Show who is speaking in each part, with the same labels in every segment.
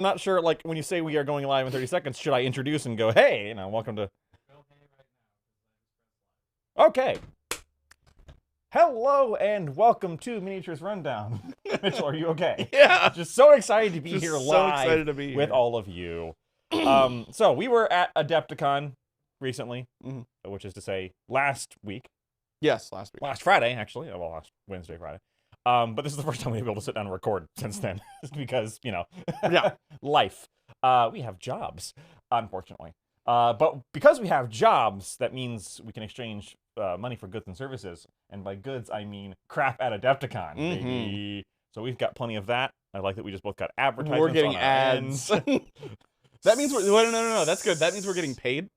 Speaker 1: not sure, like, when you say we are going live in 30 seconds, should I introduce and go, hey, welcome to... Okay. Hello and welcome to Miniatures Rundown. Mitchell, are you okay?
Speaker 2: Yeah.
Speaker 1: Just so excited to be
Speaker 2: Just
Speaker 1: here
Speaker 2: so
Speaker 1: live
Speaker 2: excited to be
Speaker 1: with
Speaker 2: here.
Speaker 1: all of you. So we were at Adepticon recently, which is to say last week.
Speaker 2: Yes, last week.
Speaker 1: Last Friday, actually. Well, last Wednesday, Friday. But this is the first time we've been able to sit down and record since then. Because,
Speaker 2: Yeah.
Speaker 1: life. We have jobs, unfortunately. But because we have jobs, that means we can exchange money for goods and services. And by goods, I mean crap at Adepticon, baby. So we've got plenty of that. I like that we just both got advertisements.
Speaker 2: We're getting
Speaker 1: on our
Speaker 2: ads.
Speaker 1: ends.
Speaker 2: That means we're no. That's good. That means we're getting paid.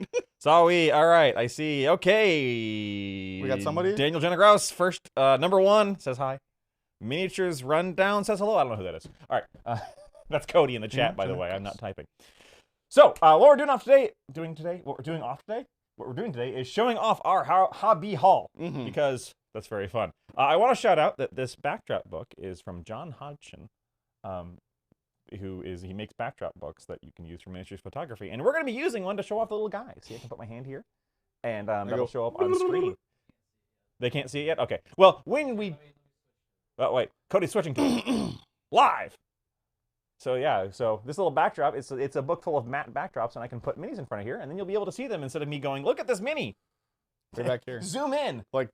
Speaker 1: So all right, I see. Okay.
Speaker 2: We got somebody?
Speaker 1: Daniel Jenna Grouse, first, number 1, says hi. Miniatures Rundown says hello. I don't know who that is. All right. That's Cody in the chat, by the way. I'm not typing. So, what we're doing off today, what we're doing today is showing off our hobby haul, because that's very fun. I want to shout out that this backdrop book is from John Hodgson, he makes backdrop books that you can use for miniatures photography, and we're going to be using one to show off the little guy. See, I can put my hand here, and that'll show up on screen. They can't see it yet? Okay. Well, when we... Oh, wait. Cody's switching to live! So, yeah. So, this little backdrop, it's a book full of matte backdrops, and I can put minis in front of here, and then you'll be able to see them instead of me going, look at this mini!
Speaker 2: Way back here.
Speaker 1: Zoom in!
Speaker 2: Like...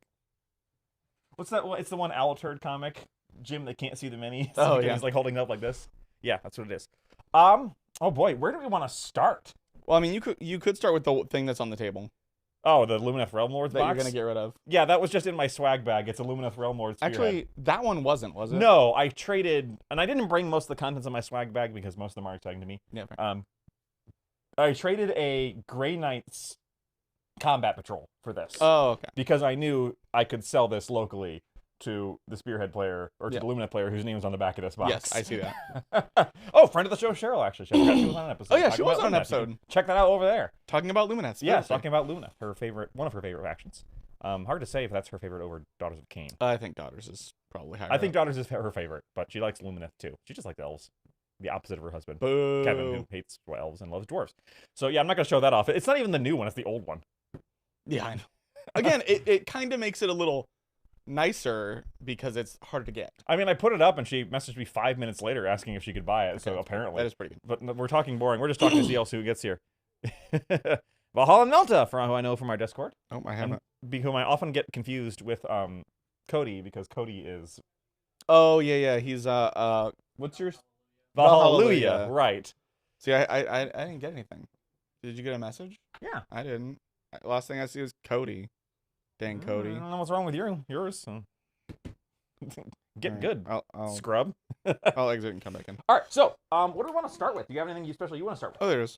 Speaker 1: What's that? It's the one Owl Turd comic. Jim, they can't see the mini.
Speaker 2: Oh, yeah.
Speaker 1: He's, like, holding it up like this. Yeah, that's what it is. Oh, boy. Where do we want to start?
Speaker 2: Well, I mean, you could start with the thing that's on the table.
Speaker 1: Oh, the Lumineth Realm Lords
Speaker 2: that
Speaker 1: box?
Speaker 2: You're going to get rid of.
Speaker 1: Yeah, that was just in my swag bag. It's a Lumineth Realm Lords Spearhead.
Speaker 2: Actually, that one wasn't, was it?
Speaker 1: No, I traded... And I didn't bring most of the contents of my swag bag because most of them are exciting to me.
Speaker 2: Yeah. Fair.
Speaker 1: I traded a Grey Knights Combat Patrol for this.
Speaker 2: Oh, okay.
Speaker 1: Because I knew I could sell this locally to the Spearhead player, or to the Lumineth player whose name is on the back of this box.
Speaker 2: Yes, I see that.
Speaker 1: Oh, friend of the show, Cheryl, actually. She was on an episode.
Speaker 2: Oh, yeah, she was on an episode.
Speaker 1: Check that out over there.
Speaker 2: Talking about Lumineth.
Speaker 1: Yeah, talking about Luna, one of her favorite factions. Hard to say if that's her favorite over Daughters of Cain.
Speaker 2: I think Daughters is probably higher.
Speaker 1: I think Daughters is her favorite, but she likes Lumineth too. She just likes elves. The opposite of her husband,
Speaker 2: Boo.
Speaker 1: Kevin, who hates elves and loves dwarves. So yeah, I'm not going to show that off. It's not even the new one, it's the old one.
Speaker 2: Yeah, I know. Again, it kind of makes it a little nicer because it's harder to get.
Speaker 1: I mean, I put it up and she messaged me 5 minutes later asking if she could buy it,
Speaker 2: Okay,
Speaker 1: so apparently.
Speaker 2: That is pretty good.
Speaker 1: But we're talking boring. We're just talking to see else who gets here. Valhalla and Melta, who I know from our Discord.
Speaker 2: Oh, I haven't.
Speaker 1: Whom I often get confused with Cody, because Cody is...
Speaker 2: Oh, yeah. He's, what's your...
Speaker 1: Valhalla, right.
Speaker 2: See, I didn't get anything. Did you get a message?
Speaker 1: Yeah.
Speaker 2: I didn't. Last thing I see was Cody. Dang, Cody.
Speaker 1: I don't know what's wrong with yours. So. Get
Speaker 2: right.
Speaker 1: good,
Speaker 2: I'll
Speaker 1: scrub.
Speaker 2: I'll exit and come back in.
Speaker 1: All right, so what do we want to start with? Do you have anything special you want to start with?
Speaker 2: Oh, there it is.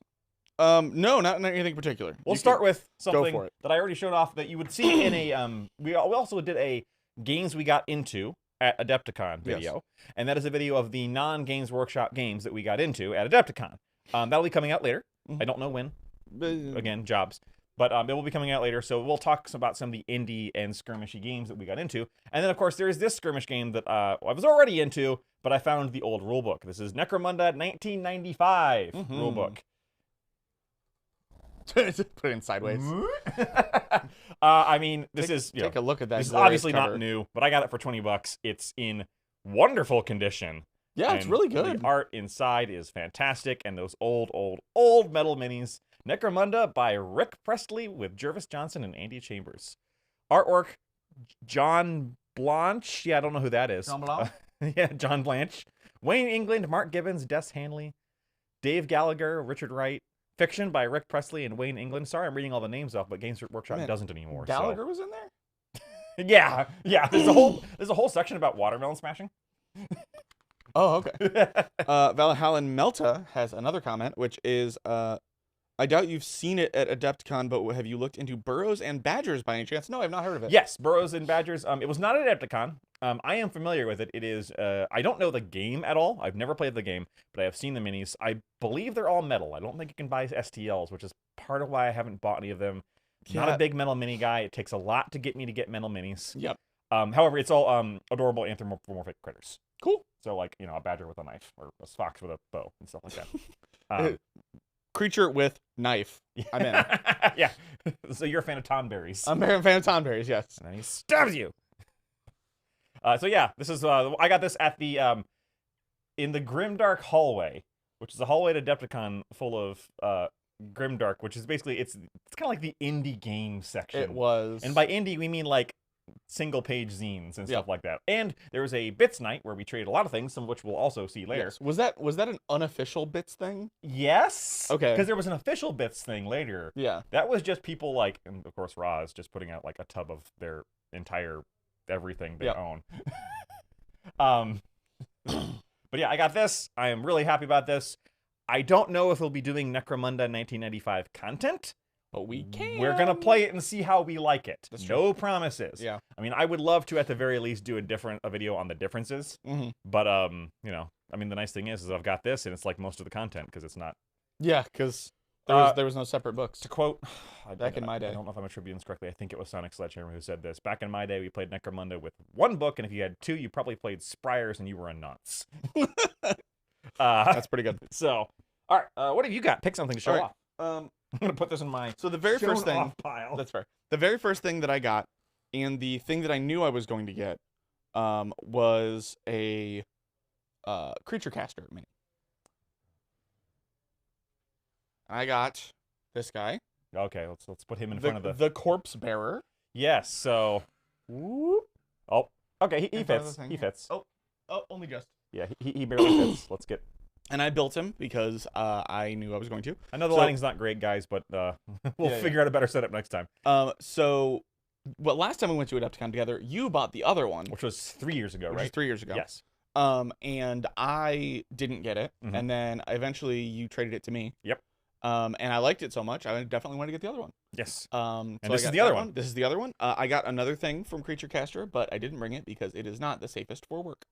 Speaker 2: No, not anything particular.
Speaker 1: We'll start with something
Speaker 2: for it.
Speaker 1: that I already showed off that you would see in a... We also did a games we got into at Adepticon video, and that is a video of the non-Games Workshop games that we got into at Adepticon. That'll be coming out later. I don't know when. Again, jobs. But it will be coming out later, so we'll talk about some of the indie and skirmishy games that we got into. And then, of course, there is this skirmish game that I was already into, but I found the old rulebook. This is Necromunda 1995 rulebook.
Speaker 2: Put it in sideways.
Speaker 1: I mean, this is...
Speaker 2: Take a look at that.
Speaker 1: This is obviously not new, but I got it for $20. It's in wonderful condition.
Speaker 2: Yeah, it's really good.
Speaker 1: The art inside is fantastic, and those old metal minis. Necromunda by Rick Presley with Jervis Johnson and Andy Chambers. Artwork, John Blanche. Yeah, I don't know who that is.
Speaker 2: John Blanche?
Speaker 1: Yeah, John Blanche. Wayne England, Mark Gibbons, Des Hanley, Dave Gallagher, Richard Wright. Fiction by Rick Presley and Wayne England. Sorry, I'm reading all the names off, but Games Workshop doesn't anymore.
Speaker 2: Gallagher was in there?
Speaker 1: Yeah. There's a whole section about watermelon smashing.
Speaker 2: Oh, okay. Valhalla and Melta has another comment, which is, I doubt you've seen it at Adepticon, but have you looked into burrows and badgers by any chance? No, I've not heard of it.
Speaker 1: Yes, burrows and badgers. It was not at Adepticon. I am familiar with it. It is, I don't know the game at all. I've never played the game, but I have seen the minis. I believe they're all metal. I don't think you can buy STLs, which is part of why I haven't bought any of them.
Speaker 2: Yeah.
Speaker 1: Not a big metal mini guy. It takes a lot to get me to get metal minis.
Speaker 2: Yep.
Speaker 1: However, it's all adorable anthropomorphic critters.
Speaker 2: Cool.
Speaker 1: So like, you know, a badger with a knife or a fox with a bow and stuff like that.
Speaker 2: Creature with knife. I'm in.
Speaker 1: Yeah. So you're a fan of Tonberries.
Speaker 2: I'm a fan of Tonberries, yes.
Speaker 1: And then he stabs you. So yeah, this is I got this at the in the Grimdark hallway, which is a hallway at Adepticon full of Grimdark, which is basically it's kind of like the indie game section.
Speaker 2: It was.
Speaker 1: And by indie we mean like single page zines and stuff like that. And there was a Bits night where we traded a lot of things, some of which we'll also see later.
Speaker 2: Yes. Was that an unofficial Bits thing?
Speaker 1: Yes.
Speaker 2: Okay.
Speaker 1: Because there was an official Bits thing later.
Speaker 2: Yeah.
Speaker 1: That was just people like, and of course Roz just putting out like a tub of their entire everything they own. But yeah, I got this. I am really happy about this. I don't know if we'll be doing Necromunda 1995 content.
Speaker 2: But we can.
Speaker 1: We're going to play it and see how we like it.
Speaker 2: That's
Speaker 1: no promises.
Speaker 2: Yeah.
Speaker 1: I mean, I would love to, at the very least, do a video on the differences.
Speaker 2: Mm-hmm.
Speaker 1: But, you know, I mean, the nice thing is I've got this, and it's like most of the content, because it's not...
Speaker 2: Yeah, because there was no separate books.
Speaker 1: To quote...
Speaker 2: Back in my day.
Speaker 1: I don't know if I'm attributing this correctly. I think it was Sonic Sledgehammer who said this. Back in my day, we played Necromunda with one book, and if you had two, you probably played Spryers, and you were a nonce.
Speaker 2: That's pretty good.
Speaker 1: So, all right, what have you got? Pick something to show off. I'm going to put this in my
Speaker 2: So the very first thing
Speaker 1: pile.
Speaker 2: That's fair. The very first thing that I got, and the thing that I knew I was going to get, was a creature caster mini. I got this guy.
Speaker 1: Okay, let's put him in front of
Speaker 2: the corpse bearer.
Speaker 1: Yes. So, whoop. Oh, okay. He fits. He fits.
Speaker 2: Oh, only just.
Speaker 1: Yeah, he barely fits. Let's get.
Speaker 2: And I built him because I knew I was going to.
Speaker 1: I know the lighting's not great, guys, but we'll figure out a better setup next time.
Speaker 2: So, last time we went to Adepticon together, you bought the other one,
Speaker 1: which was 3 years ago, right?
Speaker 2: 3 years ago.
Speaker 1: Yes.
Speaker 2: And I didn't get it, and then eventually you traded it to me.
Speaker 1: Yep.
Speaker 2: And I liked it so much, I definitely wanted to get the other one.
Speaker 1: Yes.
Speaker 2: And
Speaker 1: so this is the other one.
Speaker 2: This is the other one. I got another thing from Creature Caster, but I didn't bring it because it is not the safest for work.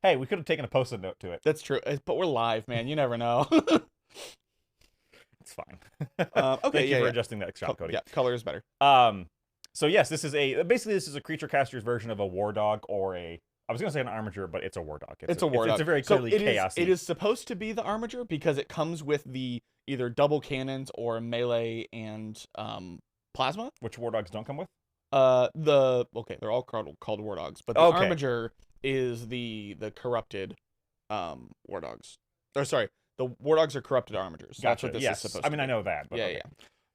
Speaker 1: Hey, we could have taken a post-it note to it.
Speaker 2: That's true, but we're live, man. You never know.
Speaker 1: It's fine.
Speaker 2: Okay,
Speaker 1: Thank you for adjusting that shot, Cody.
Speaker 2: Yeah, color is better.
Speaker 1: So yes, this is a Creature Caster's version of a War Dog or a. I was gonna say an Armiger, but it's a War Dog.
Speaker 2: It's a War Dog.
Speaker 1: It's a very clearly chaos.
Speaker 2: It is supposed to be the Armiger because it comes with the either double cannons or melee and plasma.
Speaker 1: Which War Dogs don't come with?
Speaker 2: They're all called War Dogs, but the Armiger is the corrupted War Dogs. Or sorry, the War Dogs are corrupted Armigers.
Speaker 1: Gotcha.
Speaker 2: That's what this is supposed to be.
Speaker 1: I know that. But
Speaker 2: yeah.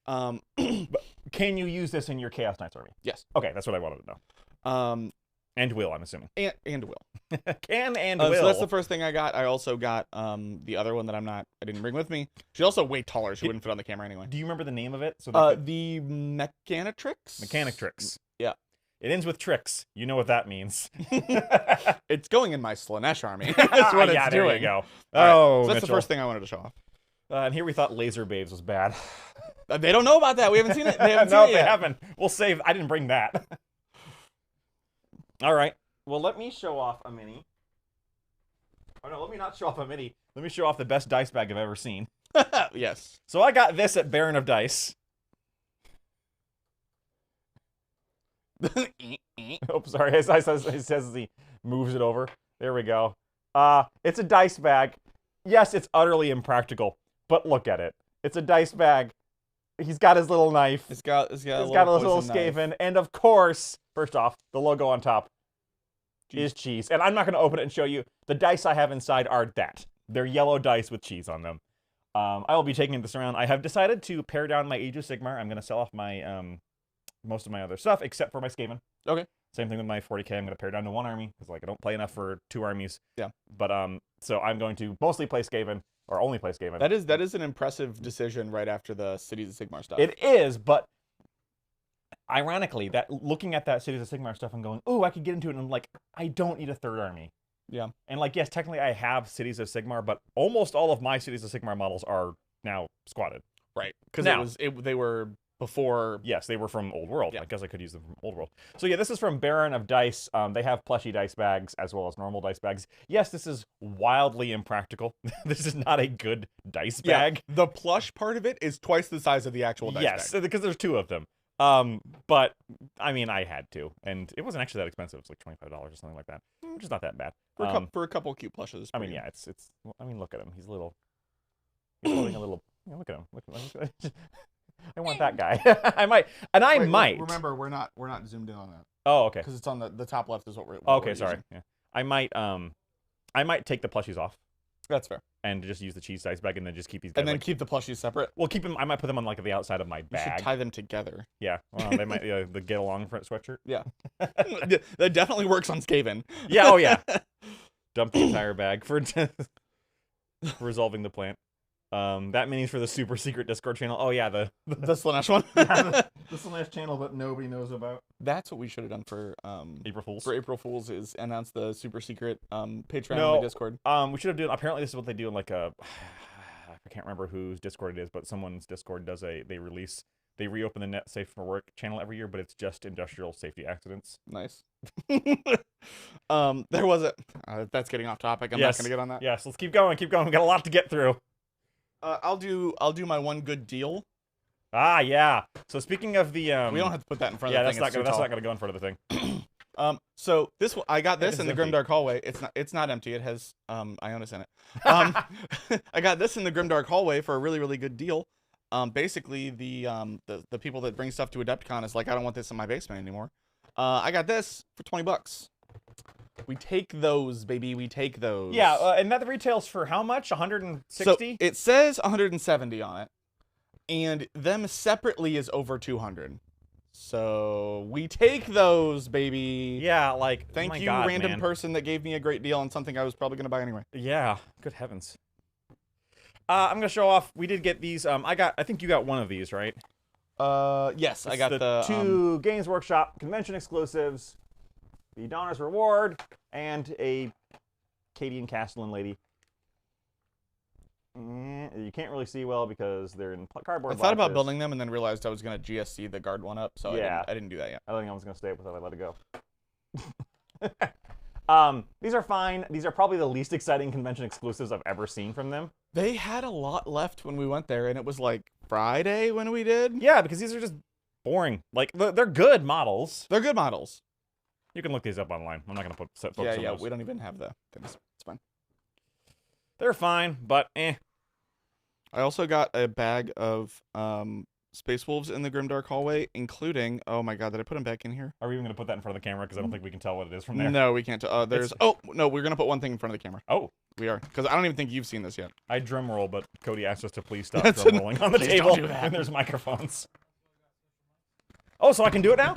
Speaker 1: But can you use this in your Chaos Knights army?
Speaker 2: Yes.
Speaker 1: Okay, that's what I wanted to know. And will, I'm assuming.
Speaker 2: And will.
Speaker 1: Can and will.
Speaker 2: So that's the first thing I got. I also got the other one that I didn't bring with me. She's also way taller. She wouldn't fit on the camera anyway.
Speaker 1: Do you remember the name of it? So
Speaker 2: the Mechanitrix?
Speaker 1: Mechanitrix.
Speaker 2: Yeah.
Speaker 1: It ends with tricks. You know what that means.
Speaker 2: It's going in my Slanesh army. That's what it's doing.
Speaker 1: There you go.
Speaker 2: Right. So that's the first thing I wanted to show off.
Speaker 1: And here we thought Laser Babes was bad.
Speaker 2: They don't know about that. We haven't seen it. They haven't
Speaker 1: no,
Speaker 2: seen it
Speaker 1: they
Speaker 2: yet.
Speaker 1: haven't. We'll save. I didn't bring that. All right. Well, let me show off a mini. Oh, no, let me not show off a mini. Let me show off the best dice bag I've ever seen.
Speaker 2: Yes.
Speaker 1: So I got this at Baron of Dice. Oh, sorry. It says as he moves it over. There we go. It's a dice bag. Yes, it's utterly impractical, but look at it. It's a dice bag. He's got his little knife.
Speaker 2: It's got a
Speaker 1: little Skaven, and of course, first off, the logo on top is cheese. And I'm not going to open it and show you. The dice I have inside are that. They're yellow dice with cheese on them. I will be taking this around. I have decided to pare down my Age of Sigmar. I'm going to sell off my most of my other stuff, except for my Skaven.
Speaker 2: Okay.
Speaker 1: Same thing with my 40k. I'm going to pare down to one army, because like I don't play enough for 2 armies.
Speaker 2: Yeah.
Speaker 1: But so I'm going to mostly play Skaven, or only play Skaven.
Speaker 2: That is an impressive decision right after the Cities of Sigmar stuff.
Speaker 1: It is, but ironically, that looking at that Cities of Sigmar stuff and going, oh, I could get into it, and I'm like, I don't need a 3rd army.
Speaker 2: Yeah.
Speaker 1: And like, yes, technically I have Cities of Sigmar, but almost all of my Cities of Sigmar models are now squatted.
Speaker 2: Right. Because they were before.
Speaker 1: Yes, they were from Old World.
Speaker 2: Yeah.
Speaker 1: I guess I could use them from Old World. So yeah, this is from Baron of Dice. They have plushy dice bags as well as normal dice bags. Yes, this is wildly impractical. This is not a good dice bag.
Speaker 2: The plush part of it is twice the size of the actual dice bag.
Speaker 1: Yes, because there's 2 of them. But I mean, I had to, and it wasn't actually that expensive. It was like $25 or something like that, which is not that bad.
Speaker 2: For a couple of cute plushes.
Speaker 1: I mean, yeah, it's. I mean, look at him. He's a little. He's holding a little. Yeah, look at him. Look. I want that guy. I might, and I might.
Speaker 2: Remember, we're not zoomed in on that.
Speaker 1: Oh, okay.
Speaker 2: Because it's on the top left is what we're.
Speaker 1: Okay, sorry. Yeah, I might take the plushies off.
Speaker 2: That's fair.
Speaker 1: And just use the cheese dice bag, and then just keep these guys.
Speaker 2: And then keep the plushies separate.
Speaker 1: Well, keep them. I might put them on like the outside of my bag.
Speaker 2: You should tie them together.
Speaker 1: Yeah. Well, they might the get along front sweatshirt.
Speaker 2: Yeah. That definitely works on Skaven.
Speaker 1: Yeah. Oh yeah. Dump the entire bag for resolving the plant. That mini's for the super secret Discord channel. Oh yeah, the
Speaker 2: Slanesh one.
Speaker 1: the Slanesh channel that nobody knows about.
Speaker 2: That's what we should have done for
Speaker 1: April Fools.
Speaker 2: For April Fools is announce the super secret Patreon on the Discord.
Speaker 1: We should have done. Apparently, this is what they do in like a. I can't remember whose Discord it is, but someone's Discord does they reopen the Net Safe for Work channel every year, but it's just industrial safety accidents.
Speaker 2: Nice. There was a. That's getting off topic. I'm not gonna get on that.
Speaker 1: Yes, let's keep going. Keep going. We got a lot to get through.
Speaker 2: I'll do my one good deal.
Speaker 1: Ah, yeah. So speaking of the
Speaker 2: we don't have to put that in front of the thing.
Speaker 1: Yeah, that's not gonna go in front of the thing.
Speaker 2: So this I got this in the Grimdark hallway. It's not empty. It has Ionis in it. I got this in the Grimdark hallway for a really, really good deal. Basically the people that bring stuff to Adepticon is like, I don't want this in my basement anymore. I got this for $20. We take those, baby. We take those.
Speaker 1: Yeah, and that retails for how much? 160?
Speaker 2: So it says 170 on it, and them separately is over 200. So we take those, baby.
Speaker 1: Yeah, like
Speaker 2: thank you, random person that gave me a great deal on something I was probably gonna buy anyway.
Speaker 1: Yeah, good heavens. I'm gonna show off. We did get these. I think you got one of these, right?
Speaker 2: Yes, I got the
Speaker 1: two Games Workshop convention exclusives, the Donner's Reward, and a Cadian Castellan lady. You can't really see well because they're in cardboard.
Speaker 2: I thought about building them and then realized I was gonna GSC the guard one up, so yeah, I didn't do that yet.
Speaker 1: I think I was gonna stay with that. I let it go. These are fine. These are probably the least exciting convention exclusives I've ever seen from them.
Speaker 2: They had a lot left when we went there, and it was like Friday when we did.
Speaker 1: Yeah, because these are just boring. Like they're good models.
Speaker 2: They're good models.
Speaker 1: You can look these up online. I'm not gonna focus on those.
Speaker 2: We don't even have the things. It's fine.
Speaker 1: They're fine, but eh.
Speaker 2: I also got a bag of Space Wolves in the Grimdark hallway, including, oh my god, did I put them back in here?
Speaker 1: Are we even going to put that in front of the camera? Because I don't think we can tell what it is from there.
Speaker 2: No, we can't tell. Oh, no, we're going to put one thing in front of the camera.
Speaker 1: Oh.
Speaker 2: We are. Because I don't even think you've seen this yet.
Speaker 1: I drum roll, but Cody asked us to please stop drum rolling on the table when there's microphones. Oh, so I can do it now?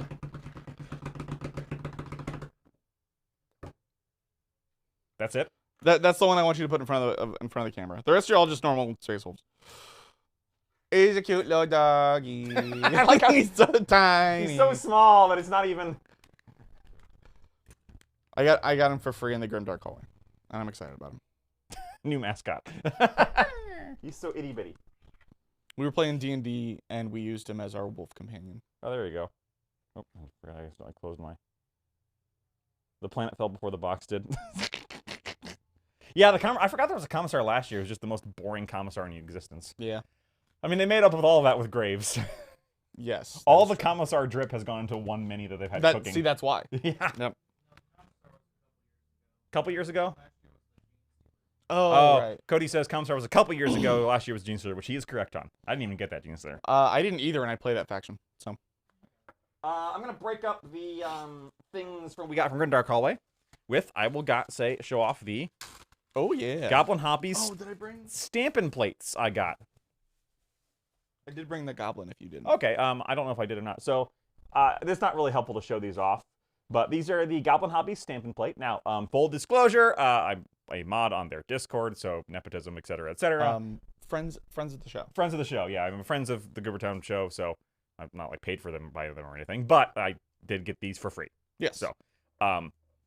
Speaker 1: That's it?
Speaker 2: That's the one I want you to put in front of the camera. The rest are all just normal Space Wolves. He's a cute little doggy.
Speaker 1: I like how
Speaker 2: he's so tiny.
Speaker 1: He's so small that it's not even.
Speaker 2: I got him for free in the Grimdark hallway, and I'm excited about him.
Speaker 1: New mascot. He's so itty bitty.
Speaker 2: We were playing D&D, and we used him as our wolf companion.
Speaker 1: Oh, there you go. Oh, I forgot I closed my. The planet fell before the box did. Yeah, I forgot there was a commissar last year. It was just the most boring commissar in existence.
Speaker 2: Yeah.
Speaker 1: I mean, they made up with all of that with Graves.
Speaker 2: Yes.
Speaker 1: All the commissar drip has gone into one mini that they've had cooking.
Speaker 2: See, that's why.
Speaker 1: Yeah.
Speaker 2: Yep.
Speaker 1: A couple years ago?
Speaker 2: Oh, right.
Speaker 1: Cody says commissar was a couple years ago. Last year was Gene Slayer, which he is correct on. I didn't even get that Gene Slayer.
Speaker 2: I didn't either, and I play that faction. So.
Speaker 1: I'm going to break up the things we got from Grimdark Hallway with, show off the...
Speaker 2: Oh, yeah.
Speaker 1: Goblin Hoppies.
Speaker 2: Oh, did I bring?
Speaker 1: Stampin' plates I got.
Speaker 2: I did bring the Goblin if you didn't.
Speaker 1: Okay, I don't know if I did or not. So, it's not really helpful to show these off, but these are the Goblin Hoppies Stampin' plate. Now, full disclosure, I'm a mod on their Discord, so nepotism, etc., etc.
Speaker 2: Friends of the show.
Speaker 1: Friends of the show, yeah. I'm friends of the Goobertown show, so I'm not, like, paid for them by them or anything, but I did get these for free.
Speaker 2: Yes.
Speaker 1: So,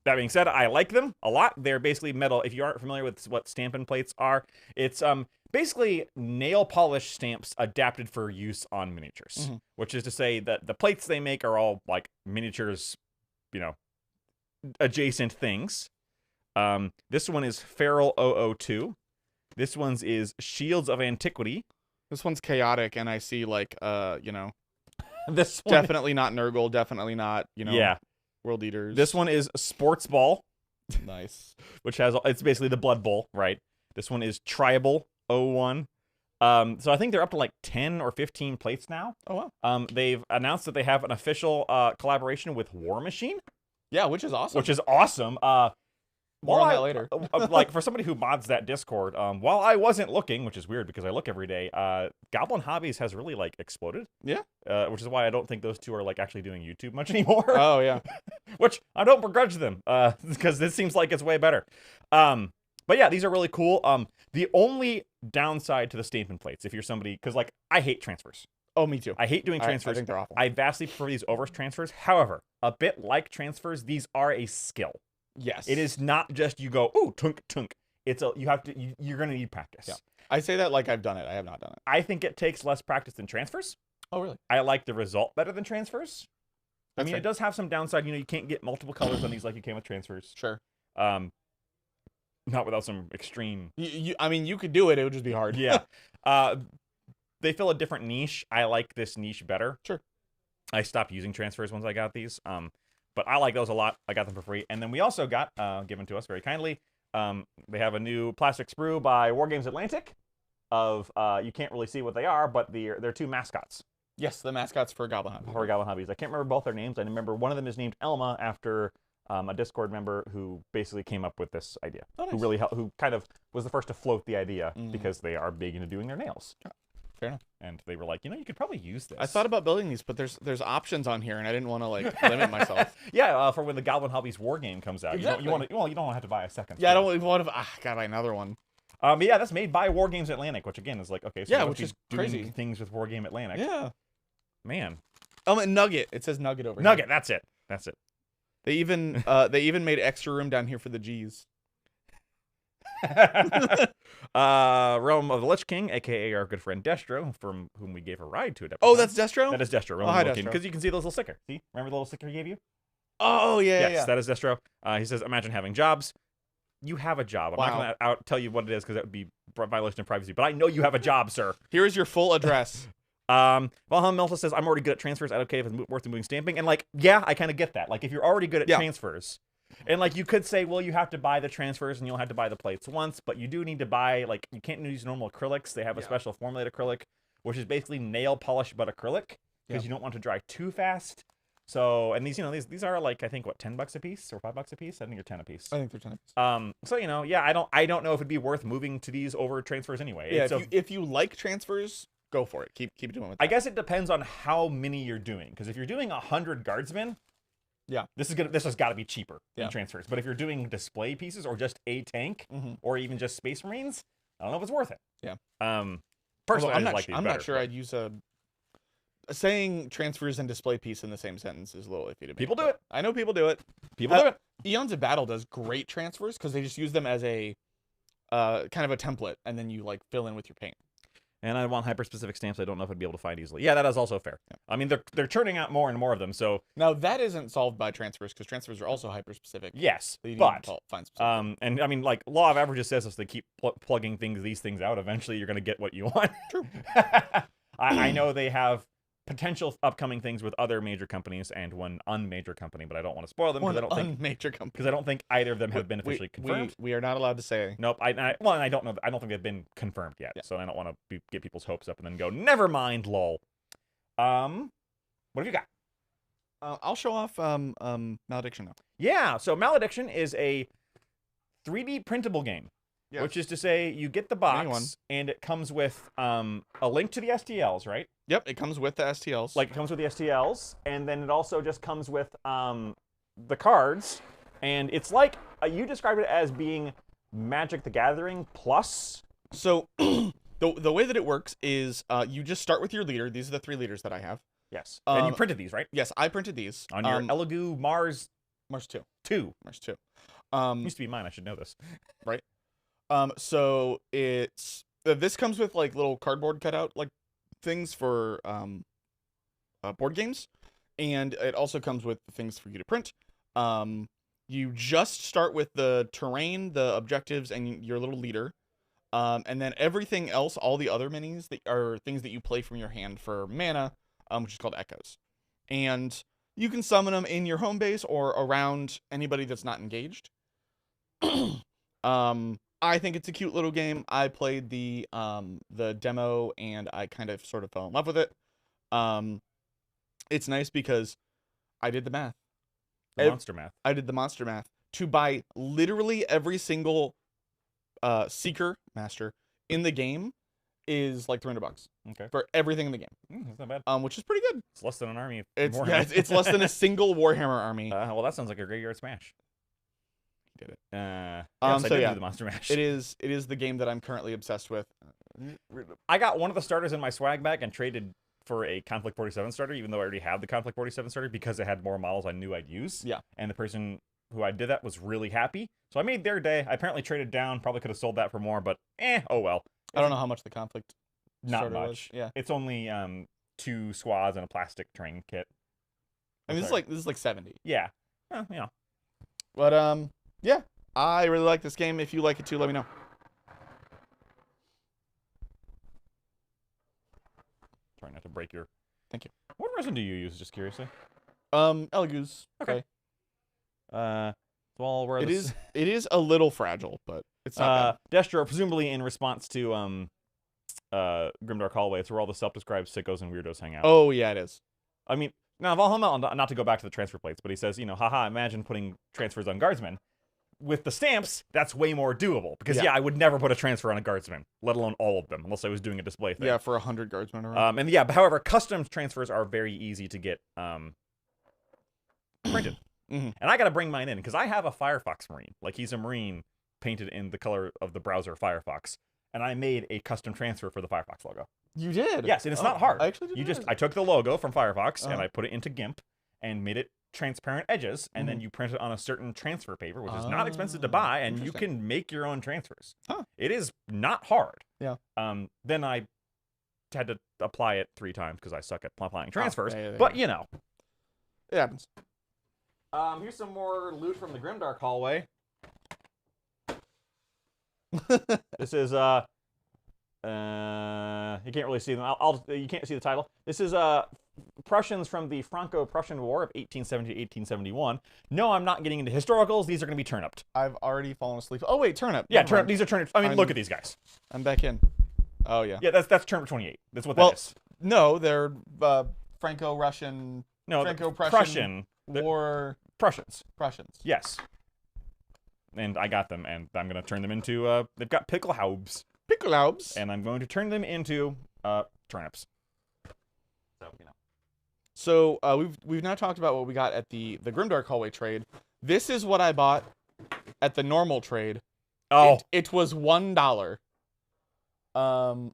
Speaker 1: that being said, I like them a lot. They're basically metal. If you aren't familiar with what Stampin' plates are, it's basically nail polish stamps adapted for use on miniatures, which is to say that the plates they make are all like miniatures, adjacent things. This one is Feral 002. This one's is Shields of Antiquity.
Speaker 2: This one's chaotic, and I see like
Speaker 1: This one,
Speaker 2: definitely not Nurgle. Definitely not,
Speaker 1: yeah.
Speaker 2: World Eaters.
Speaker 1: This one is Sports Ball,
Speaker 2: nice.
Speaker 1: which has it's basically the Blood Bowl, right? This one is Tribal 01. So I think they're up to like 10 or 15 plates now.
Speaker 2: Oh wow.
Speaker 1: They've announced that they have an official collaboration with War Machine.
Speaker 2: Yeah, which is awesome.
Speaker 1: Which is awesome.
Speaker 2: More on that later.
Speaker 1: Like for somebody who mods that Discord, while I wasn't looking, which is weird because I look every day, Goblin Hobbies has really like exploded.
Speaker 2: Yeah.
Speaker 1: Which is why I don't think those two are like actually doing YouTube much anymore.
Speaker 2: Oh yeah.
Speaker 1: Which I don't begrudge them, because this seems like it's way better. But yeah, these are really cool. The only downside to the statement plates, if you're somebody, because like I hate transfers.
Speaker 2: Oh, me too.
Speaker 1: I hate doing transfers.
Speaker 2: I think they're awful.
Speaker 1: I vastly prefer these over transfers. However, a bit like transfers, these are a skill.
Speaker 2: Yes.
Speaker 1: It is not just you go, ooh, tunk, tunk. It's a, you have to, you're going to need practice.
Speaker 2: Yeah. I say that like I've done it. I have not done it.
Speaker 1: I think it takes less practice than transfers.
Speaker 2: Oh, really?
Speaker 1: I like the result better than transfers.
Speaker 2: That's
Speaker 1: I mean,
Speaker 2: fair.
Speaker 1: It does have some downside. You can't get multiple colors on these like you can with transfers.
Speaker 2: Sure.
Speaker 1: Not without some extreme.
Speaker 2: I mean, you could do it. It would just be hard.
Speaker 1: Yeah. They fill a different niche. I like this niche better.
Speaker 2: Sure.
Speaker 1: I stopped using transfers once I got these. But I like those a lot. I got them for free. And then we also got, given to us very kindly, they have a new plastic sprue by Wargames Atlantic of, you can't really see what they are, but they're two mascots.
Speaker 2: Yes, the mascots for Goblin Hobbies.
Speaker 1: For Goblin Hobbies. I can't remember both their names. I remember one of them is named Elma after a Discord member who basically came up with this idea.
Speaker 2: Oh, nice.
Speaker 1: Who really who kind of was the first to float the idea because they are big into doing their nails.
Speaker 2: Fair enough.
Speaker 1: And they were like, you could probably use this.
Speaker 2: I thought about building these, but there's options on here, and I didn't want to like limit myself.
Speaker 1: Yeah, for when the Goblin Hobbies War Game comes out,
Speaker 2: exactly.
Speaker 1: you don't have to buy a second.
Speaker 2: Yeah, I don't even want to. Gotta buy another one.
Speaker 1: But yeah, that's made by Wargames Atlantic, which again is like okay, so
Speaker 2: yeah, which is
Speaker 1: doing
Speaker 2: crazy
Speaker 1: things with Wargame Atlantic.
Speaker 2: Yeah,
Speaker 1: man.
Speaker 2: Nugget. It says Nugget over
Speaker 1: Nugget.
Speaker 2: here.
Speaker 1: That's it.
Speaker 2: They even made extra room down here for the G's.
Speaker 1: Realm of the Lich King, aka our good friend Destro, from whom we gave a ride to it.
Speaker 2: Oh, that's Destro?
Speaker 1: That is Destro. Realm
Speaker 2: oh,
Speaker 1: of the
Speaker 2: hi,
Speaker 1: King. Because you can see those little sticker. See? Remember the little sticker he gave you?
Speaker 2: Oh, yeah,
Speaker 1: yes,
Speaker 2: yeah.
Speaker 1: That is Destro. He says, imagine having jobs. You have a job. I'm not going to tell you what it is because that would be violation of privacy, but I know you have a job, sir.
Speaker 2: Here is your full address.
Speaker 1: Valhalla Melta says, I'm already good at transfers. I don't care if it's worth moving stamping. And like, yeah, I kind of get that. Like, if you're already good at transfers, and like you could say, well, you have to buy the transfers and you'll have to buy the plates once, but you do need to buy, like, you can't use normal acrylics. They have a special formulated acrylic, which is basically nail polish but acrylic because you don't want to dry too fast. So, and these, these are like, I think, what, $10 a piece or $5 a piece? I think they're 10 a piece.
Speaker 2: I think they're 10 a piece.
Speaker 1: So, yeah, I don't know if it'd be worth moving to these over transfers anyway.
Speaker 2: Yeah, if you like transfers, go for it. Keep doing it.
Speaker 1: I guess it depends on how many you're doing. Because if you're doing 100 guardsmen,
Speaker 2: yeah,
Speaker 1: this has got to be cheaper than transfers. But if you're doing display pieces or just a tank or even just Space Marines, I don't know if it's worth it.
Speaker 2: Yeah.
Speaker 1: Personally,
Speaker 2: I'm not sure I'd use saying transfers and display piece in the same sentence is a little iffy to me.
Speaker 1: People do it.
Speaker 2: I know people do it.
Speaker 1: People do it.
Speaker 2: Eons of Battle does great transfers because they just use them as a kind of a template, and then you like fill in with your paint.
Speaker 1: And I want hyper-specific stamps I don't know if I'd be able to find easily. Yeah, that is also fair. Yeah. I mean, they're churning out more and more of them, so...
Speaker 2: Now, that isn't solved by transfers, because transfers are also hyper-specific.
Speaker 1: Yes,
Speaker 2: so
Speaker 1: but...
Speaker 2: find specific.
Speaker 1: And, I mean, like, law of averages says if they keep plugging these things out, eventually you're going to get what you want.
Speaker 2: True.
Speaker 1: I know they have potential upcoming things with other major companies and one unmajor company, but I don't want to spoil them because I don't think either of them have been officially confirmed.
Speaker 2: We are not allowed to say.
Speaker 1: Nope. And I don't know. I don't think they've been confirmed yet. Yeah. So I don't want to get people's hopes up and then go, never mind, lol. What have you got?
Speaker 2: I'll show off Malediction now.
Speaker 1: Yeah. So Malediction is a 3D printable game. Yes. Which is to say, you get the box, and it comes with a link to the STLs, right?
Speaker 2: Yep, it comes with the STLs.
Speaker 1: Like, it comes with the STLs, and then it also just comes with the cards. And it's like, you described it as being Magic the Gathering plus.
Speaker 2: So, the way that it works is you just start with your leader. These are the 3 leaders that I have.
Speaker 1: Yes. And you printed these, right?
Speaker 2: Yes, I printed these.
Speaker 1: On your Elegoo Mars
Speaker 2: 2.
Speaker 1: Mars 2. Used to be mine, I should know this.
Speaker 2: Right? So it's this comes with like little cardboard cutout like things for board games, and it also comes with things for you to print. You just start with the terrain, the objectives, and your little leader, and then everything else, all the other minis that are things that you play from your hand for mana, which is called echoes. and you can summon them in your home base or around anybody that's not engaged. I think it's a cute little game. I played the demo and I kind of sort of fell in love with it. It's nice because I did the math.
Speaker 1: Monster math.
Speaker 2: I did the monster math to buy literally every single Seeker Master in the game is like $300 for everything in the game.
Speaker 1: That's not bad.
Speaker 2: Which is pretty good.
Speaker 1: It's less than an army.
Speaker 2: It's less than a single Warhammer army.
Speaker 1: Well, that sounds like a graveyard smash.
Speaker 2: Did it?
Speaker 1: Yes,
Speaker 2: so
Speaker 1: I did
Speaker 2: yeah,
Speaker 1: do the Monster Mash.
Speaker 2: It is the game that I'm currently obsessed with.
Speaker 1: I got one of the starters in my swag bag and traded for a Conflict 47 starter, even though I already have the Conflict 47 starter, because it had more models I knew I'd use.
Speaker 2: Yeah.
Speaker 1: And the person who I did that was really happy. So I made their day. I apparently traded down. Probably could have sold that for more, but oh well.
Speaker 2: I don't know how much the Conflict
Speaker 1: Not much.
Speaker 2: Was. Yeah.
Speaker 1: It's only 2 squads and a plastic train kit.
Speaker 2: I mean, this is like 70.
Speaker 1: Yeah. Well, you know.
Speaker 2: But yeah. I really like this game. If you like it too, let me know.
Speaker 1: Try not to break your...
Speaker 2: Thank you.
Speaker 1: What resin do you use, just curiously?
Speaker 2: Elegoo's.
Speaker 1: Okay. Well, where
Speaker 2: it is a little fragile, but it's not bad.
Speaker 1: Destro, presumably in response to Grimdark Hallway, it's where all the self-described sickos and weirdos hang out.
Speaker 2: Oh, yeah, it is.
Speaker 1: I mean, now, Valhalla, not to go back to the transfer plates, but he says, haha, imagine putting transfers on guardsmen. With the stamps, that's way more doable. Because, yeah, I would never put a transfer on a guardsman, let alone all of them, unless I was doing a display thing.
Speaker 2: Yeah, for 100 guardsmen around.
Speaker 1: And yeah, but however, custom transfers are very easy to get printed.
Speaker 2: Mm-hmm.
Speaker 1: And I got to bring mine in, because I have a Firefox Marine. Like, he's a Marine painted in the color of the browser Firefox. And I made a custom transfer for the Firefox logo.
Speaker 2: You did?
Speaker 1: Yes, and it's not hard.
Speaker 2: I actually did.
Speaker 1: I took the logo from Firefox, and I put it into GIMP, and made it transparent edges, and then you print it on a certain transfer paper, which is not expensive to buy, and you can make your own transfers.
Speaker 2: Huh.
Speaker 1: It is not hard.
Speaker 2: Yeah.
Speaker 1: Then I had to apply it 3 times because I suck at applying transfers.
Speaker 2: Yeah.
Speaker 1: But
Speaker 2: it happens.
Speaker 1: Here's some more loot from the Grimdark Hallway. This is you can't really see them. You can't see the title. This is Prussians from the Franco-Prussian War of 1870 to 1871. No, I'm not getting into historicals. These are going to be turniped.
Speaker 2: I've already fallen asleep. Oh wait, turnip.
Speaker 1: Yeah, turnip. These are turnips. I mean, look at these guys.
Speaker 2: I'm back in. Oh yeah.
Speaker 1: Yeah, that's turnip 28. That's what that is.
Speaker 2: No, they're Franco-Russian.
Speaker 1: No,
Speaker 2: Franco-Prussian War.
Speaker 1: Prussians.
Speaker 2: Yes.
Speaker 1: And I got them, and I'm going to turn them into. They've got Pickelhaubs. And I'm going to turn them into turnips.
Speaker 2: So we've now talked about what we got at the Grimdark Hallway trade. This is what I bought at the normal trade.
Speaker 1: Oh,
Speaker 2: it was $1.
Speaker 1: Well,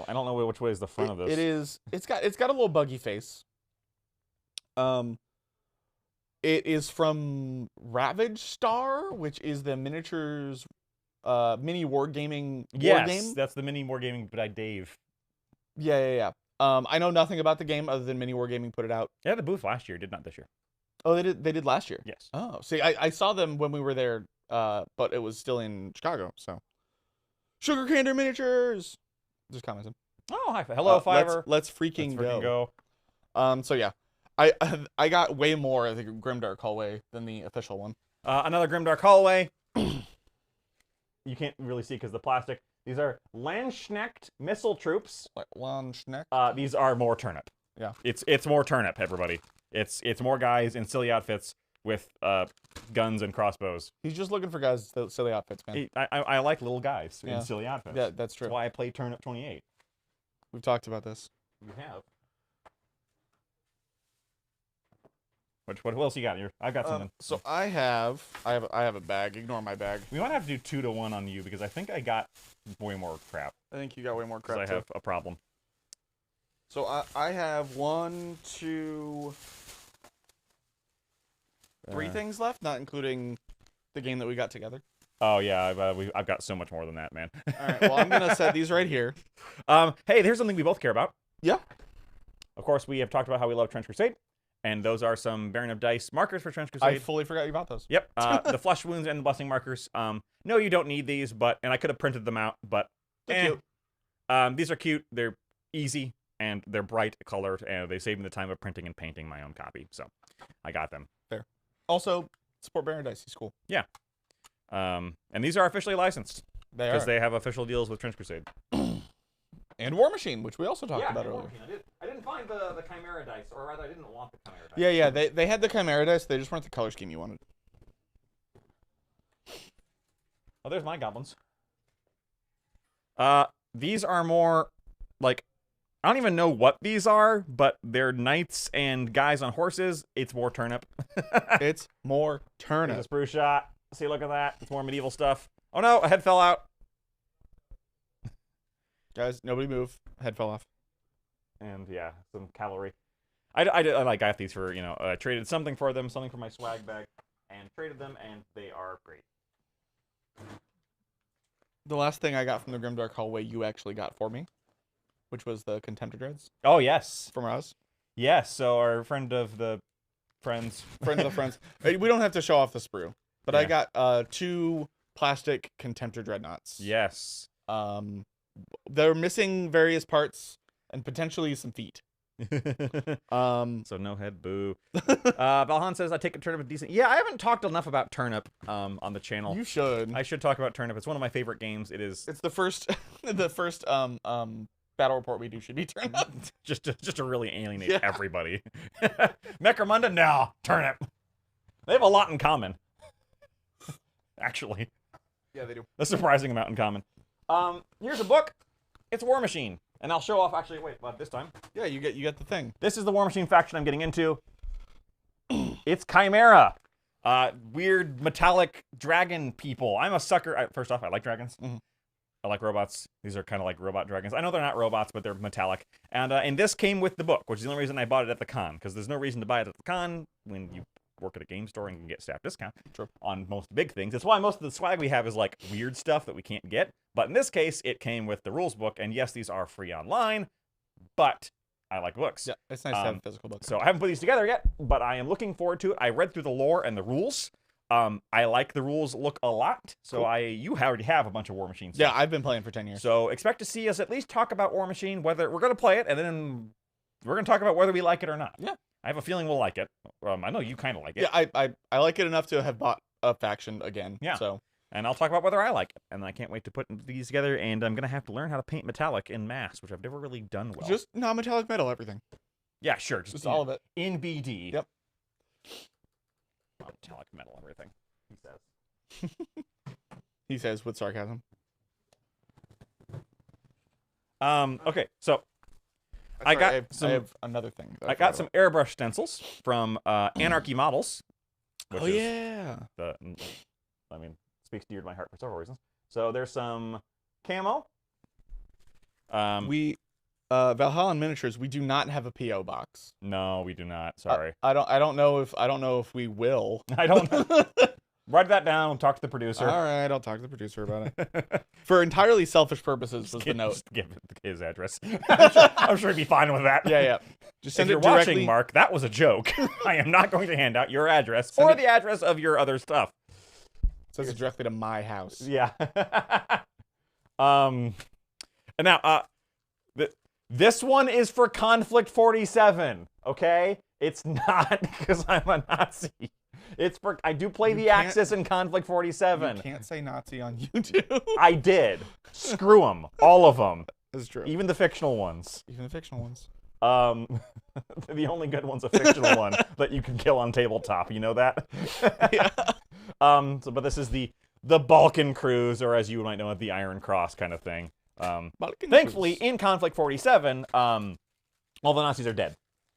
Speaker 1: I don't know which way is the front of this.
Speaker 2: It is. It's got a little buggy face. It is from Ravage Star, which is the miniatures mini wargaming war game.
Speaker 1: Yes, that's the mini wargaming by Dave.
Speaker 2: Yeah. I know nothing about the game other than Mini Wargaming put it out.
Speaker 1: Yeah, the booth last year, did not this year.
Speaker 2: Oh, they did last year?
Speaker 1: Yes.
Speaker 2: Oh, see, I saw them when we were there, but it was still in Chicago, so. Sugar Candy Miniatures! Just commenting.
Speaker 1: Oh, hi. Hello, Fiverr.
Speaker 2: Let's freaking go. So yeah. I got way more at the Grimdark Hallway than the official one.
Speaker 1: Another Grimdark Hallway. You can't really see because the plastic. These are Landsknecht missile troops.
Speaker 2: Landsknecht?
Speaker 1: These are more turnip.
Speaker 2: Yeah.
Speaker 1: It's more turnip, everybody. It's more guys in silly outfits with guns and crossbows.
Speaker 2: He's just looking for guys with silly outfits, man.
Speaker 1: I like little guys in silly outfits.
Speaker 2: Yeah, that's true.
Speaker 1: That's why I play Turnip 28.
Speaker 2: We've talked about this.
Speaker 1: We have. What else you got here? I've got something.
Speaker 2: So I have a bag. Ignore my bag.
Speaker 1: We might have to do 2-to-1 on you because I think I got way more crap.
Speaker 2: I think you got way more crap.
Speaker 1: Because I have a problem.
Speaker 2: So I have 1, 2, 3 things left, not including the game that we got together.
Speaker 1: Oh yeah, I've got so much more than that, man.
Speaker 2: All right, well I'm gonna set these right here.
Speaker 1: Hey, here's something we both care about.
Speaker 2: Yeah.
Speaker 1: Of course, we have talked about how we love Trench Crusade. And those are some Baron of Dice markers for Trench Crusade.
Speaker 2: I fully forgot you bought those.
Speaker 1: Yep. The Flesh Wounds and the Blessing markers. No, you don't need these, and I could have printed them out, but
Speaker 2: They're cute.
Speaker 1: These are cute. They're easy. and they're bright colored, and they save me the time of printing and painting my own copy. So I got them.
Speaker 2: Fair. Also, support Baron Dice. He's cool.
Speaker 1: Yeah. And these are officially licensed because they have official deals with Trench Crusade.
Speaker 2: And War Machine, which we also talked about earlier.
Speaker 1: I didn't find the Chimera dice, or rather, I didn't want the Chimera dice.
Speaker 2: Yeah. They had the Chimera dice. They just weren't the color scheme you wanted.
Speaker 1: Oh, there's my goblins. These are more like, I don't even know what these are, but they're knights and guys on horses. It's more turnip.
Speaker 2: It's more turnip.
Speaker 1: There's a spruce shot. See, look at that. It's more medieval stuff. Oh no, a head fell out.
Speaker 2: Guys, nobody move. Head fell off.
Speaker 1: And yeah, some cavalry. I got these for, you know, I traded something for them, something for my swag bag, and traded them, and they are great.
Speaker 2: The last thing I got from the Grimdark Hallway you actually got for me, which was the Contemptor Dreads.
Speaker 1: Oh, yes.
Speaker 2: From Roz.
Speaker 1: Yes, so our friend of the friends.
Speaker 2: Friend of the friends. Hey, we don't have to show off the sprue, but
Speaker 1: Yeah.
Speaker 2: I got 2 plastic Contemptor Dreadnoughts.
Speaker 1: Yes.
Speaker 2: They're missing various parts and potentially some feet.
Speaker 1: So no head, boo. Valhan says, I take a turnip decent. Yeah, I haven't talked enough about turnip on the channel.
Speaker 2: You should.
Speaker 1: I should talk about turnip. It's one of my favorite games. It is.
Speaker 2: It's the first battle report we do should be turnip.
Speaker 1: just to really alienate everybody. Necromunda? No, turnip. They have a lot in common. Actually.
Speaker 2: Yeah, they do.
Speaker 1: A surprising amount in common. Here's a book. It's War Machine. And I'll show off, actually, wait, about this time.
Speaker 2: Yeah, you get the thing.
Speaker 1: This is the War Machine faction I'm getting into. It's Chimera. Weird metallic dragon people. I'm a sucker. First off, I like dragons. I like robots. These are kind of like robot dragons. I know they're not robots, but they're metallic. And this came with the book, which is the only reason I bought it at the con, because there's no reason to buy it at the con when you work at a game store and you can get staff discount on most big things. That's why most of the swag we have is like weird stuff that we can't get. But in this case, it came with the rules book, and yes, these are free online, but I like books.
Speaker 2: Yeah, it's nice to have a physical book.
Speaker 1: So I haven't put these together yet, but I am looking forward to it. I read through the lore and the rules. I like the rules look a lot. So
Speaker 2: cool.
Speaker 1: You already have a bunch of War Machine stuff.
Speaker 2: Yeah, I've been playing for 10 years.
Speaker 1: So expect to see us at least talk about War Machine, whether we're going to play it, and then we're going to talk about whether we like it or not.
Speaker 2: Yeah.
Speaker 1: I have a feeling we'll like it. I know you kind of like it.
Speaker 2: Yeah, I like it enough to have bought a faction again.
Speaker 1: Yeah.
Speaker 2: So.
Speaker 1: And I'll talk about whether I like it. And I can't wait to put these together, and I'm going to have to learn how to paint metallic in mass, which I've never really done well.
Speaker 2: Just non-metallic metal, everything.
Speaker 1: Yeah, sure.
Speaker 2: Just all of it.
Speaker 1: In BD.
Speaker 2: Yep.
Speaker 1: Metallic metal, everything, he says.
Speaker 2: He says with sarcasm.
Speaker 1: Okay, so I
Speaker 2: have another thing.
Speaker 1: I got some airbrush stencils from Anarchy Models.
Speaker 2: Oh yeah.
Speaker 1: Speaks dear to my heart for several reasons. So there's some camo.
Speaker 2: Valhalla Miniatures, we do not have a PO box.
Speaker 1: No, we do not. Sorry.
Speaker 2: I don't know if we will.
Speaker 1: I don't know. Write that down. Talk to the producer.
Speaker 2: All right, I'll talk to the producer about it. For entirely selfish purposes was the note.
Speaker 1: Just give his address. I'm sure he'd be fine with that.
Speaker 2: Yeah. Just send
Speaker 1: if
Speaker 2: it
Speaker 1: you're
Speaker 2: directly.
Speaker 1: watching, Mark, that was a joke. I am not going to hand out your address or the address of your other stuff.
Speaker 2: Sends it directly to my house.
Speaker 1: Yeah. And now, this one is for Conflict 47. Okay, it's not because I'm a Nazi. It's for I do play the Axis in Conflict 47.
Speaker 2: You can't say Nazi on YouTube.
Speaker 1: I did. Screw them, all of them.
Speaker 2: That's true.
Speaker 1: Even the fictional ones.
Speaker 2: Even the fictional ones.
Speaker 1: The only good one's a fictional one that you can kill on tabletop. You know that?
Speaker 2: Yeah.
Speaker 1: But this is the Balkan Cruise, or as you might know it, the Iron Cross kind of thing. Thankfully, in Conflict 47, all the Nazis are dead.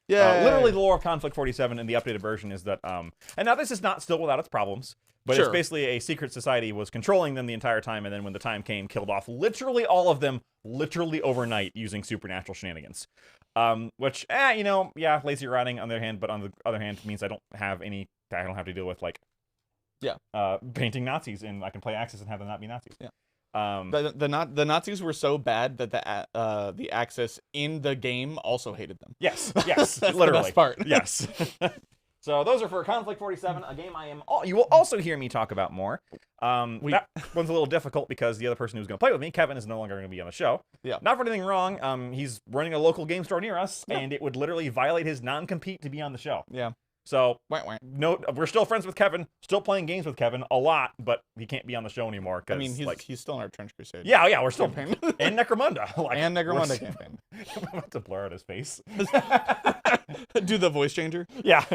Speaker 2: Yeah.
Speaker 1: Literally, the lore of Conflict 47 in the updated version is that, and now this is not still without its problems, but it's basically a secret society was controlling them the entire time, and then when the time came, killed off literally all of them, literally overnight, using supernatural shenanigans. Which, lazy writing on the other hand, but on the other hand means I don't have to deal with, painting Nazis, and I can play Axis and have them not be Nazis.
Speaker 2: Yeah.
Speaker 1: The
Speaker 2: Nazis were so bad that the Axis in the game also hated them.
Speaker 1: Yes,
Speaker 2: That's
Speaker 1: literally.
Speaker 2: the best part.
Speaker 1: Yes. So those are for Conflict 47, a game you will also hear me talk about more. That one's a little difficult because the other person who's going to play with me, Kevin, is no longer going to be on the show.
Speaker 2: Yeah.
Speaker 1: Not for anything wrong. He's running a local game store near us, and it would literally violate his non-compete to be on the show.
Speaker 2: Yeah.
Speaker 1: So,
Speaker 2: Wah.
Speaker 1: no, we're still friends with Kevin, still playing games with Kevin a lot, but he can't be on the show anymore.
Speaker 2: I mean, he's still in our Trench Crusade.
Speaker 1: Yeah, we're still and Necromunda.
Speaker 2: And Necromunda campaign.
Speaker 1: I'm about to blur out his face.
Speaker 2: Do the voice changer.
Speaker 1: Yeah.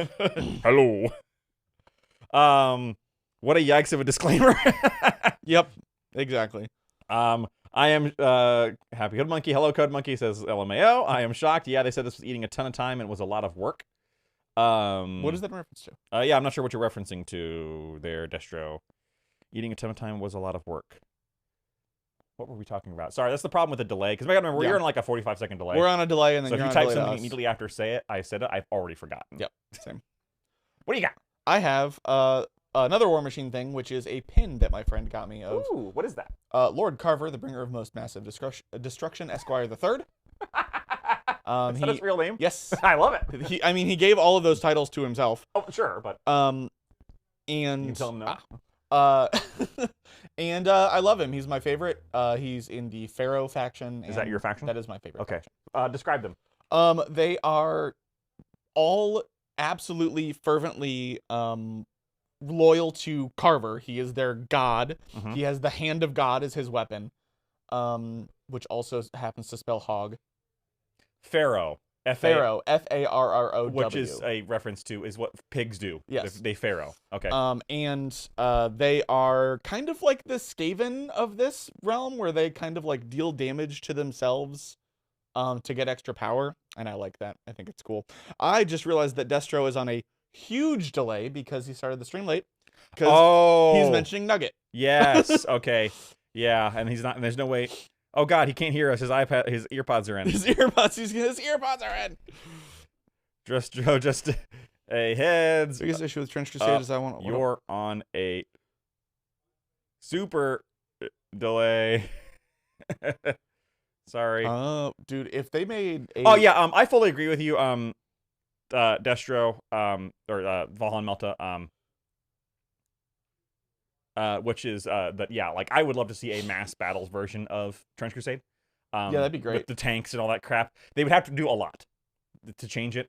Speaker 1: Hello. What a yikes of a disclaimer.
Speaker 2: Yep. Exactly.
Speaker 1: I am Happy Code Monkey. Hello, Code Monkey, says LMAO. I am shocked. Yeah, they said this was eating a ton of time and was a lot of work.
Speaker 2: What is that in reference to?
Speaker 1: Yeah, I'm not sure what you're referencing to there, Destro. Eating a ton of time was a lot of work. What were we talking about? Sorry, that's the problem with the delay. Because I gotta remember, we're in like a 45-second delay.
Speaker 2: We're on a delay, and then
Speaker 1: so
Speaker 2: you're
Speaker 1: if you
Speaker 2: on
Speaker 1: type
Speaker 2: a delay
Speaker 1: something immediately after I said it, I've already forgotten.
Speaker 2: Yep, same.
Speaker 1: What do you got?
Speaker 2: I have another War Machine thing, which is a pin that my friend got me of.
Speaker 1: Ooh, what is that?
Speaker 2: Lord Carver, the bringer of most massive destruction, Esquire the Third.
Speaker 1: Is that his real name?
Speaker 2: Yes.
Speaker 1: I love it.
Speaker 2: He gave all of those titles to himself.
Speaker 1: Oh, sure, but
Speaker 2: and
Speaker 1: you can tell him no.
Speaker 2: And I love him. He's my favorite. He's in the Pharaoh faction.
Speaker 1: Is that your faction?
Speaker 2: That is my favorite.
Speaker 1: Okay.
Speaker 2: Faction.
Speaker 1: Describe them.
Speaker 2: They are all absolutely fervently loyal to Carver. He is their god.
Speaker 1: Mm-hmm.
Speaker 2: He has the hand of God as his weapon, which also happens to spell hog.
Speaker 1: Pharaoh.
Speaker 2: Pharaoh. F-A-R-R-O-W.
Speaker 1: Which is a reference to is what pigs do.
Speaker 2: Yes.
Speaker 1: They Pharaoh. Okay.
Speaker 2: And they are kind of like the Skaven of this realm, where they kind of like deal damage to themselves to get extra power, and I like that. I think it's cool. I just realized that Destro is on a huge delay because he started the stream late. Because he's mentioning Nugget.
Speaker 1: Yes. Okay. Yeah, and he's not. And there's no way. Oh God, he can't hear us. His earpods are in.
Speaker 2: His earpods are in.
Speaker 1: Just a heads.
Speaker 2: Biggest issue with Trench Crusade is I want.
Speaker 1: You're on a super delay. Sorry.
Speaker 2: Dude, if they made a...
Speaker 1: Oh yeah, I fully agree with you. Destro, or Valhan Melta, which is that like I would love to see a mass battles version of Trench Crusade.
Speaker 2: Yeah, that'd be great.
Speaker 1: With the tanks and all that crap. They would have to do a lot to change it.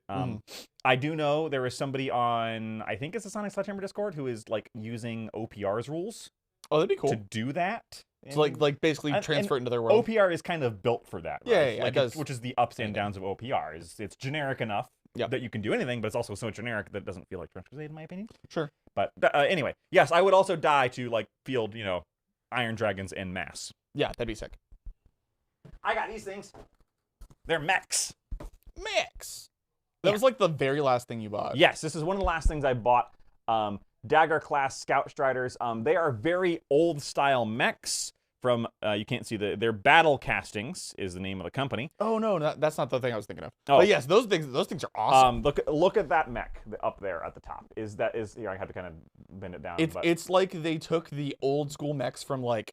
Speaker 1: I do know there is somebody on, I think it's the Sonic Sledgehammer Discord, who is like using OPR's rules.
Speaker 2: Oh, that'd be cool.
Speaker 1: To do that.
Speaker 2: To like basically transfer it into their world.
Speaker 1: OPR is kind of built for that, right?
Speaker 2: Yeah,
Speaker 1: like
Speaker 2: it does.
Speaker 1: which is the ups and downs of OPR. It's generic enough that you can do anything, but it's also so generic that it doesn't feel like Trench Crusade, in my opinion.
Speaker 2: Sure.
Speaker 1: But anyway, yes, I would also die to like field, Iron Dragons en masse.
Speaker 2: Yeah, that'd be sick.
Speaker 1: I got these things. They're mechs.
Speaker 2: Mechs. That was like the very last thing you bought.
Speaker 1: Yes, this is one of the last things I bought. Dagger class Scout Striders. They are very old style mechs from, you can't see they're Battle Castings is the name of the company.
Speaker 2: Oh no, that's not the thing I was thinking of.
Speaker 1: Oh.
Speaker 2: But yes, those things are awesome.
Speaker 1: Look at that mech up there at the top. Here, I have to kind of bend it down.
Speaker 2: It's like they took the old school mechs from like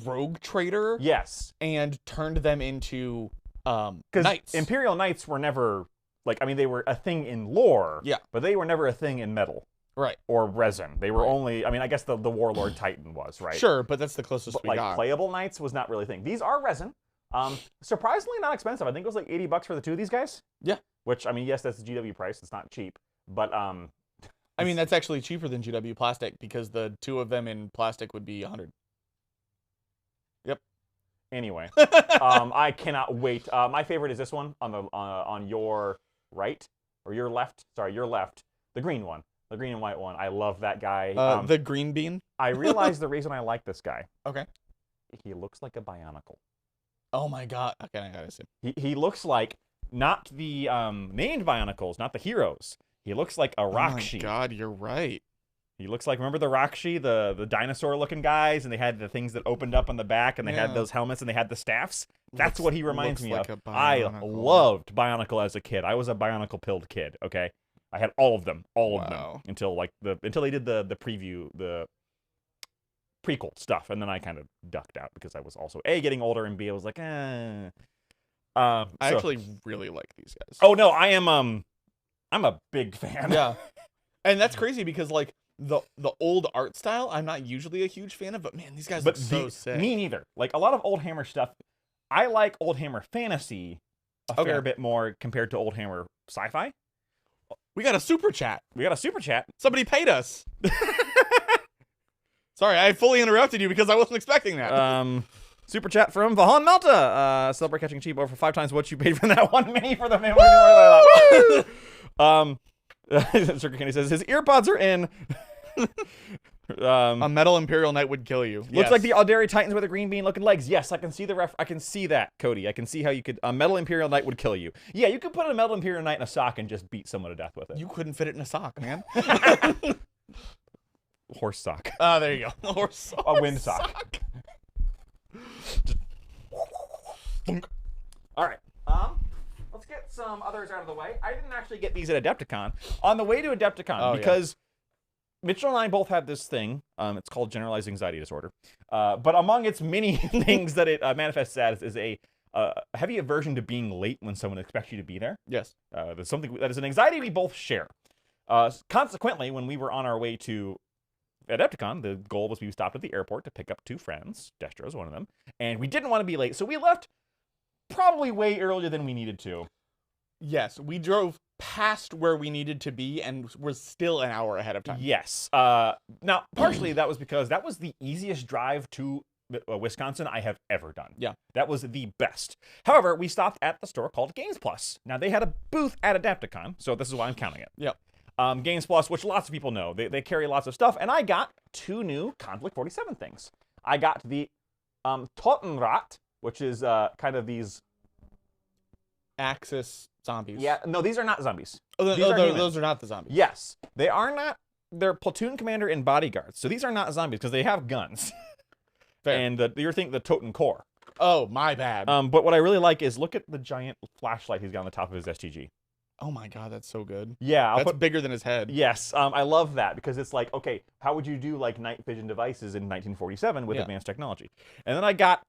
Speaker 2: Rogue Trader.
Speaker 1: Yes.
Speaker 2: And turned them into
Speaker 1: Knights. Imperial Knights were never they were a thing in lore.
Speaker 2: Yeah.
Speaker 1: But they were never a thing in metal.
Speaker 2: Right.
Speaker 1: Or resin. They were only, I guess the Warlord Titan was, right?
Speaker 2: Sure, but that's the closest we got.
Speaker 1: Playable Knights was not really a thing. These are resin. Surprisingly not expensive. I think it was like $80 for the two of these guys.
Speaker 2: Yeah.
Speaker 1: Which, yes, that's the GW price. It's not cheap. But,
Speaker 2: that's actually cheaper than GW plastic because the two of them in plastic would be $100. Yep.
Speaker 1: Anyway, I cannot wait. My favorite is this one on your right, or your left. Sorry, your left. The green one. The green and white one. I love that guy.
Speaker 2: The green bean?
Speaker 1: I realized the reason I like this guy.
Speaker 2: Okay.
Speaker 1: He looks like a Bionicle.
Speaker 2: Oh my god. Okay, I gotta see.
Speaker 1: He looks like, not the named Bionicles, not the heroes. He looks like a Rakshi.
Speaker 2: Oh my god, you're right.
Speaker 1: He looks like, remember the Rakshi, the dinosaur-looking guys, and they had the things that opened up on the back, and they had those helmets, and they had the staffs? That's what he reminds me of. I loved Bionicle as a kid. I was a Bionicle-pilled kid, okay? I had all of them, until until they did the preview, the prequel stuff, and then I kind of ducked out because I was also A, getting older, and B, I was like, I
Speaker 2: actually really like these guys.
Speaker 1: Oh no, I'm a big fan.
Speaker 2: Yeah. And that's crazy because like the old art style, I'm not usually a huge fan of, but man, these guys look so sick.
Speaker 1: Me neither. Like a lot of Old Hammer stuff, I like Old Hammer fantasy a fair bit more compared to Old Hammer sci-fi.
Speaker 2: We got a super chat.
Speaker 1: Somebody
Speaker 2: paid us. Sorry, I fully interrupted you because I wasn't expecting that.
Speaker 1: Super chat from Vahan Malta. Celebrate catching cheap over 5 times what you paid for that one mini for the memory. Circuit Candy says his earpods are in.
Speaker 2: A metal Imperial Knight would kill you.
Speaker 1: Looks like the Aldari Titans with the green bean looking legs. Yes, I can see I can see that, Cody. I can see how you could. A metal Imperial Knight would kill you. Yeah, you could put a metal Imperial Knight in a sock and just beat someone to death with it.
Speaker 2: You couldn't fit it in a sock, man.
Speaker 1: Horse sock.
Speaker 2: There you go. Horse sock.
Speaker 1: A wind sock. All right. Let's get some others out of the way. I didn't actually get these at Adepticon. On the way to Adepticon, because Mitchell and I both have this thing. It's called generalized anxiety disorder. But among its many things that it manifests as is a heavy aversion to being late when someone expects you to be there.
Speaker 2: Yes.
Speaker 1: That's something that is an anxiety we both share. Consequently, when we were on our way to Adepticon, the goal was we stopped at the airport to pick up 2 friends. Destro's one of them. And we didn't want to be late, so we left probably way earlier than we needed to.
Speaker 2: Yes, we drove past where we needed to be and was still an hour ahead of time.
Speaker 1: Yes. Now, partially that was because that was the easiest drive to Wisconsin I have ever done.
Speaker 2: Yeah.
Speaker 1: That was the best. However, we stopped at the store called Games Plus. Now, they had a booth at Adepticon, so this is why I'm counting it.
Speaker 2: Yep.
Speaker 1: Games Plus, which lots of people know. They carry lots of stuff, and I got 2 new Conflict 47 things. I got the Totenrat, which is kind of these
Speaker 2: Axis zombies.
Speaker 1: Yeah, no, these are not zombies.
Speaker 2: Oh, those are not the zombies.
Speaker 1: Yes, they are not. They're platoon commander and bodyguards, so these are not zombies because they have guns.
Speaker 2: Fair.
Speaker 1: And you're thinking the Toten Core.
Speaker 2: Oh, my bad.
Speaker 1: But what I really like is look at the giant flashlight he's got on the top of his STG.
Speaker 2: Oh my god, that's so good.
Speaker 1: Yeah,
Speaker 2: that's bigger than his head.
Speaker 1: Yes, I love that because it's like, okay, how would you do like night vision devices in 1947 with advanced technology? And then I got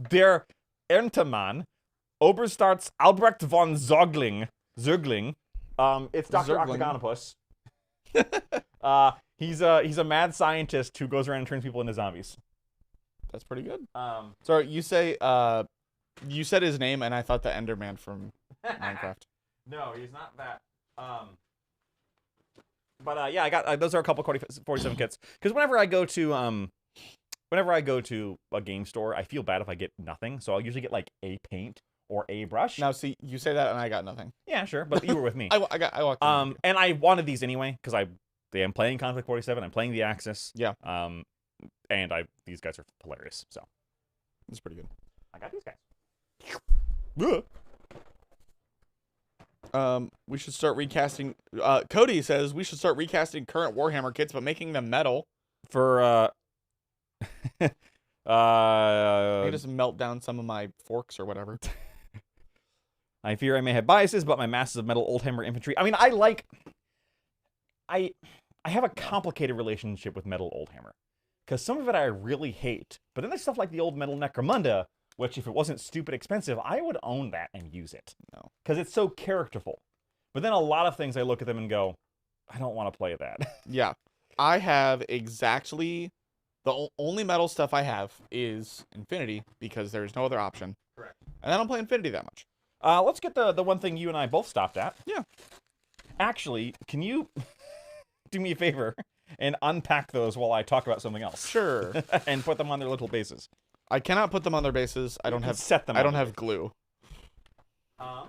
Speaker 1: der Erntemann Oberstarts Albrecht von Zögling. It's Dr. Octagonopus. He's a mad scientist who goes around and turns people into zombies.
Speaker 2: That's pretty good. Sorry, you said his name, and I thought the Enderman from Minecraft.
Speaker 1: No, he's not that. But yeah, I got those are a couple 47 kits. Because whenever I go to a game store, I feel bad if I get nothing. So I'll usually get like a paint or a brush.
Speaker 2: Now, see, you say that, and I got nothing.
Speaker 1: Yeah, sure, but you were with me.
Speaker 2: I walked.
Speaker 1: And I wanted these anyway because I'm playing Conflict 47. I'm playing the Axis.
Speaker 2: Yeah.
Speaker 1: And these guys are hilarious. So
Speaker 2: it's pretty good.
Speaker 1: I got these guys.
Speaker 2: We should start recasting. Cody says we should start recasting current Warhammer kits, but making them metal.
Speaker 1: For
Speaker 2: I just melt down some of my forks or whatever.
Speaker 1: I fear I may have biases, but my masses of metal old hammer infantry. I mean, I have a complicated relationship with metal old hammer because some of it I really hate, but then there's stuff like the old metal Necromunda, which if it wasn't stupid expensive, I would own that and use it.
Speaker 2: No,
Speaker 1: because it's so characterful. But then a lot of things I look at them and go, I don't want to play that.
Speaker 2: Yeah, I have exactly the only metal stuff I have is Infinity because there's no other option.
Speaker 1: Correct.
Speaker 2: And I don't play Infinity that much.
Speaker 1: Let's get the one thing you and I both stopped at.
Speaker 2: Yeah.
Speaker 1: Actually, can you do me a favor and unpack those while I talk about something else?
Speaker 2: Sure.
Speaker 1: And put them on their little bases.
Speaker 2: I cannot put them on their bases. I don't have
Speaker 1: set them.
Speaker 2: I don't have glue.
Speaker 1: Okay.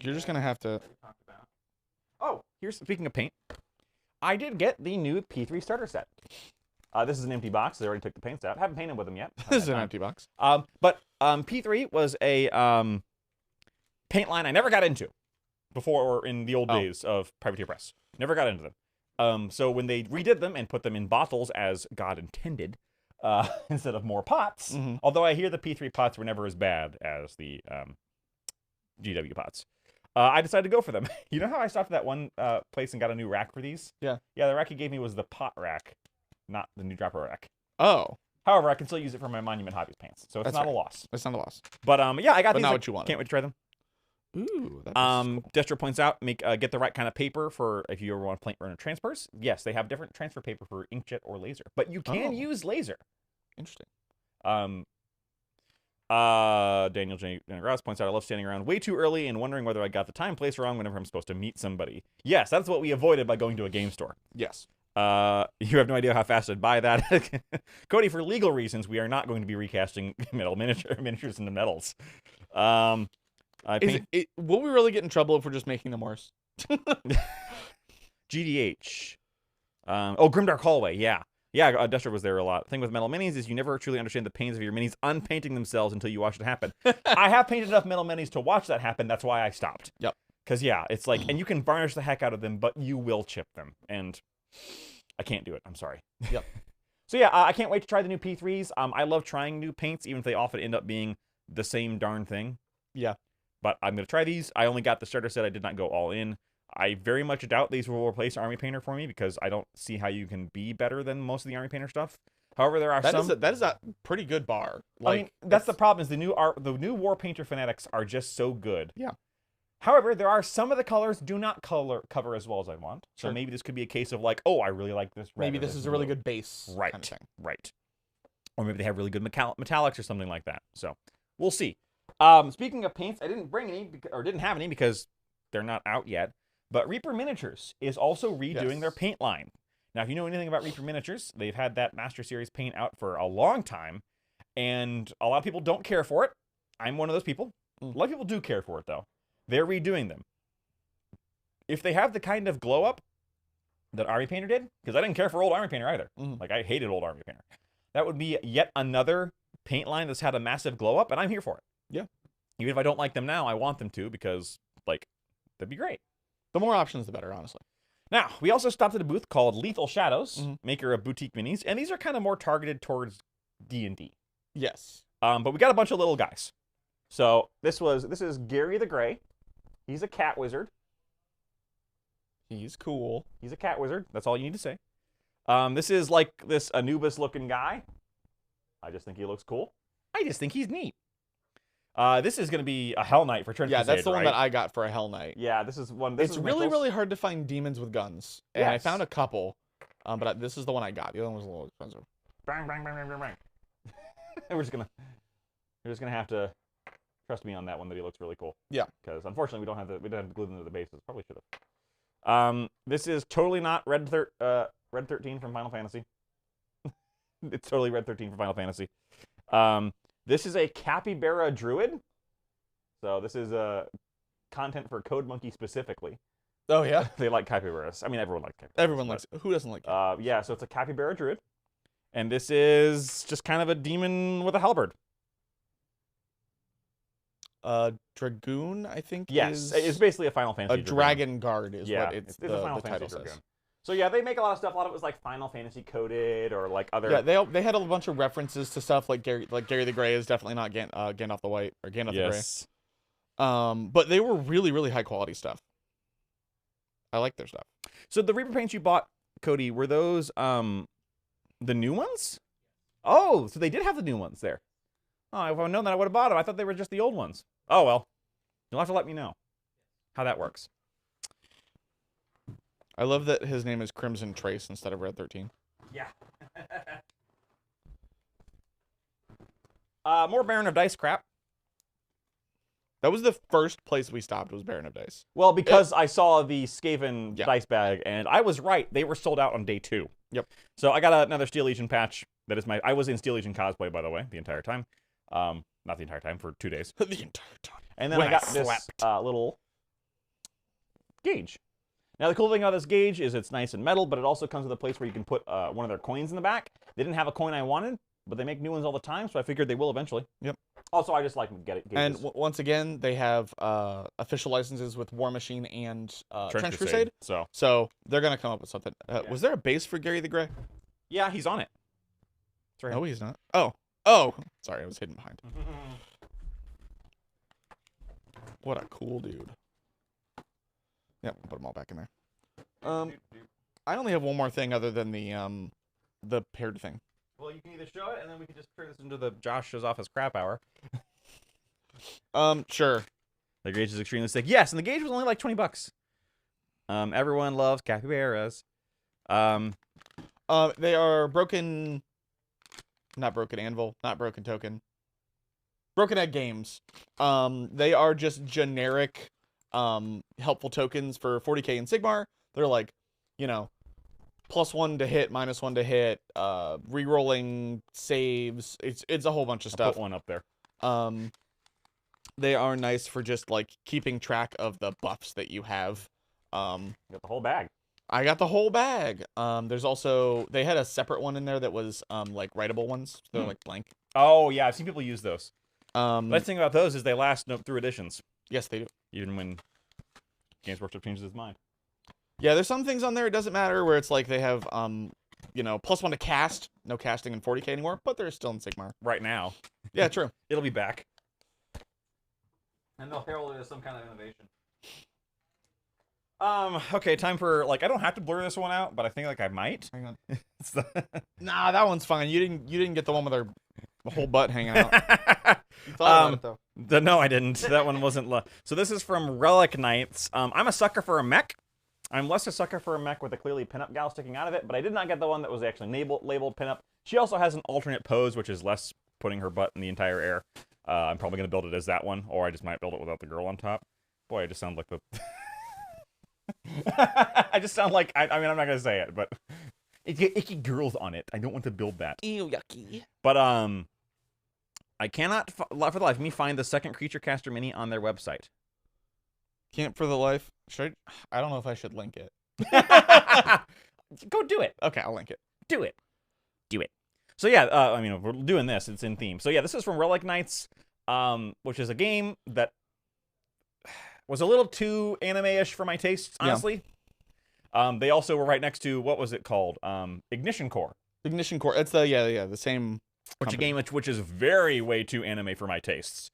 Speaker 2: You're just gonna have to.
Speaker 1: Oh, speaking of paint, I did get the new P3 starter set. This is an empty box. They already took the paints out. Haven't painted with them yet.
Speaker 2: This is an empty box.
Speaker 1: But P3 was a paint line I never got into before or in the old days of Privateer Press. Never got into them. So when they redid them and put them in bottles as God intended, instead of more pots, although I hear the P3 pots were never as bad as the GW pots, I decided to go for them. You know how I stopped at that one place and got a new rack for these?
Speaker 2: Yeah.
Speaker 1: Yeah, the rack he gave me was the pot rack, not the new dropper rack.
Speaker 2: Oh.
Speaker 1: However, I can still use it for my Monument Hobbies paints, so it's not a loss.
Speaker 2: It's not a loss.
Speaker 1: But yeah, I got these.
Speaker 2: Not what you want.
Speaker 1: Can't wait to try them.
Speaker 2: Ooh. That cool.
Speaker 1: Destro points out, get the right kind of paper for if you ever want to run a transfers. Yes, they have different transfer paper for inkjet or laser, but you can use laser.
Speaker 2: Interesting.
Speaker 1: Daniel J. Ross points out, I love standing around way too early and wondering whether I got the time place wrong whenever I'm supposed to meet somebody. Yes, that's what we avoided by going to a game store.
Speaker 2: Yes.
Speaker 1: You have no idea how fast I'd buy that. Cody, for legal reasons, we are not going to be recasting miniatures into metals. Will
Speaker 2: we really get in trouble if we're just making them worse?
Speaker 1: GDH. Grimdark Hallway, yeah. Yeah, Destro was there a lot. The thing with metal minis is you never truly understand the pains of your minis unpainting themselves until you watch it happen. I have painted enough metal minis to watch that happen. That's why I stopped.
Speaker 2: Yep.
Speaker 1: Because, yeah, it's like, and you can varnish the heck out of them, but you will chip them. And I can't do it. I'm sorry.
Speaker 2: Yep.
Speaker 1: So, yeah, I can't wait to try the new P3s. I love trying new paints, even if they often end up being the same darn thing.
Speaker 2: Yeah.
Speaker 1: But I'm going to try these. I only got the starter set. I did not go all in. I very much doubt these will replace Army Painter for me because I don't see how you can be better than most of the Army Painter stuff. However, there are some.
Speaker 2: That is a pretty good bar.
Speaker 1: Like, I mean, that's the problem is the new War Painter fanatics are just so good.
Speaker 2: Yeah.
Speaker 1: However, there are some of the colors do not cover as well as I want. So
Speaker 2: Sure.
Speaker 1: maybe this could be a case of like, oh, I really like this red.
Speaker 2: Maybe this is a really good base.
Speaker 1: Right.
Speaker 2: Kind of thing.
Speaker 1: Right. Or maybe they have really good metallics or something like that. So we'll see. Speaking of paints, I didn't bring any or didn't have any because they're not out yet. But Reaper Miniatures is also redoing their paint line. Now, if you know anything about Reaper Miniatures, they've had that Master Series paint out for a long time, and a lot of people don't care for it. I'm one of those people. A lot of people do care for it, though. They're redoing them. If they have the kind of glow-up that Army Painter did, because I didn't care for old Army Painter either. Like, I hated old Army Painter. That would be yet another paint line that's had a massive glow-up, and I'm here for it.
Speaker 2: Yeah.
Speaker 1: Even if I don't like them now, I want them to, because, like, that'd be great.
Speaker 2: The more options, the better, honestly.
Speaker 1: Now, we also stopped at a booth called Lethal Shadows, maker of boutique minis, and these are kind of more targeted towards D&D.
Speaker 2: Yes.
Speaker 1: But we got a bunch of little guys. So this is Gary the Gray. He's a cat wizard.
Speaker 2: He's cool.
Speaker 1: He's a cat wizard. That's all you need to say. This is like this Anubis-looking guy. I just think he looks cool. I just think he's neat. This is going to be a Hell Knight for Trinity.
Speaker 2: Yeah, that's the one
Speaker 1: right?
Speaker 2: that I got for a Hell Knight.
Speaker 1: Yeah, this is one.
Speaker 2: It's really, really hard to find demons with guns. And I
Speaker 1: Yes.
Speaker 2: found a couple, but this is the one I got. The other one was a little expensive.
Speaker 1: Bang, bang, bang, bang, bang, bang. You're just gonna have to trust me on that one that he looks really cool.
Speaker 2: Yeah.
Speaker 1: Because unfortunately we don't have to glue them to the bases. Probably should have. This is totally not Red 13 from Final Fantasy. It's totally Red 13 from Final Fantasy. This is a Capybara Druid. So this is content for Code Monkey specifically.
Speaker 2: Oh, yeah?
Speaker 1: They like capybaras. I mean, everyone likes capybaras.
Speaker 2: Everyone likes it. Who doesn't like it?
Speaker 1: Yeah, so it's a Capybara Druid. And this is just kind of a demon with a halberd.
Speaker 2: Dragoon, I think.
Speaker 1: Yes, it's basically a Final Fantasy.
Speaker 2: A Dragon Guard is what
Speaker 1: it's
Speaker 2: the
Speaker 1: a Final
Speaker 2: title
Speaker 1: Fantasy
Speaker 2: says.
Speaker 1: So yeah, they make a lot of stuff. A lot of it was like Final Fantasy coded or like other.
Speaker 2: Yeah, they had a bunch of references to stuff like Gary the Gray is definitely not Gandalf the White or Gandalf the Gray. But they were really, really high quality stuff. I like their stuff.
Speaker 1: So the Reaper paints you bought, Cody, were those the new ones? Oh, so they did have the new ones there. Oh, if I'd known that, I would have bought them. I thought they were just the old ones. Oh well, you'll have to let me know how that works.
Speaker 2: I love that his name is Crimson Trace instead of Red 13.
Speaker 1: Yeah. More Baron of Dice crap.
Speaker 2: That was the first place we stopped, was Baron of Dice.
Speaker 1: Well, because I saw the Skaven
Speaker 2: Yeah.
Speaker 1: dice bag, and I was right. They were sold out on day 2.
Speaker 2: Yep.
Speaker 1: So I got another Steel Legion patch. That is I was in Steel Legion cosplay, by the way, the entire time. Not the entire time, for 2 days.
Speaker 2: The entire time.
Speaker 1: And then
Speaker 2: When
Speaker 1: I got
Speaker 2: I
Speaker 1: this
Speaker 2: slept.
Speaker 1: little gauge. Now, the cool thing about this gauge is it's nice and metal, but it also comes with a place where you can put one of their coins in the back. They didn't have a coin I wanted, but they make new ones all the time, so I figured they will eventually.
Speaker 2: Yep.
Speaker 1: Also, I just like to get it.
Speaker 2: And once again, they have official licenses with War Machine and Trench Crusade. So they're going to come up with something.
Speaker 1: Yeah.
Speaker 2: Was there a base for Gary the Gray?
Speaker 1: Yeah, he's on it. That's right.
Speaker 2: No, he's not. Oh. Sorry, I was hidden behind. What a cool dude. Yep, put them all back in there. I only have one more thing other than the paired thing.
Speaker 1: Well, you can either show it, and then we can just turn this into the Josh shows off his crap hour.
Speaker 2: Sure.
Speaker 1: The gauge is extremely sick. Yes, and the gauge was only like $20. Everyone loves capybaras.
Speaker 2: They are broken, not broken anvil, not broken token. Broken Egg Games. They are just generic, helpful tokens for 40k in Sigmar. They're like, you know, +1 to hit, -1 to hit, rerolling saves. It's a whole bunch of stuff.
Speaker 1: Put one up there.
Speaker 2: They are nice for just like keeping track of the buffs that you have.
Speaker 1: You got the whole bag.
Speaker 2: I got the whole bag. There's also, they had a separate one in there that was like writable ones. They're like blank.
Speaker 1: Oh yeah, I've seen people use those. The nice
Speaker 2: Yes,
Speaker 1: thing about those is they last through editions,
Speaker 2: they do.
Speaker 1: even when Games Workshop changes its mind.
Speaker 2: Yeah, there's some things on there it doesn't matter where it's like they have you know, +1 to cast. No casting in 40k anymore, but they're still in Sigmar.
Speaker 1: Right now.
Speaker 2: Yeah, true.
Speaker 1: It'll be back. And they'll herald it as some kind of innovation. Okay, time for, like, I don't have to blur this one out, but I think, like, I might.
Speaker 2: Hang on.
Speaker 1: It's the...
Speaker 2: Nah, that one's fine. You didn't get the one with her whole butt hanging out. You thought about it, though.
Speaker 1: No, I didn't. That one wasn't... So this is from Relic Knights. I'm a sucker for a mech. I'm less a sucker for a mech with a clearly pinup gal sticking out of it, but I did not get the one that was actually labeled pinup. She also has an alternate pose, which is less putting her butt in the entire air. I'm probably going to build it as that one, or I just might build it without the girl on top. Boy, I just sound like the... I just sound like... I mean, I'm not going to say it, but... It's got icky girls on it. I don't want to build that.
Speaker 2: Ew, yucky.
Speaker 1: But, I cannot, for the life of me, find the second Creature Caster Mini on their website.
Speaker 2: Can't for the life. Should I don't know if I should link it.
Speaker 1: Go do it.
Speaker 2: Okay, I'll link it.
Speaker 1: Do it. Do it. So yeah, I mean, if we're doing this, it's in theme. So yeah, this is from Relic Knights, which is a game that was a little too anime-ish for my tastes, honestly. Yeah. They also were right next to, what was it called? Ignition Core.
Speaker 2: Ignition Core. It's the the same.
Speaker 1: Which a game which is way too anime for my tastes.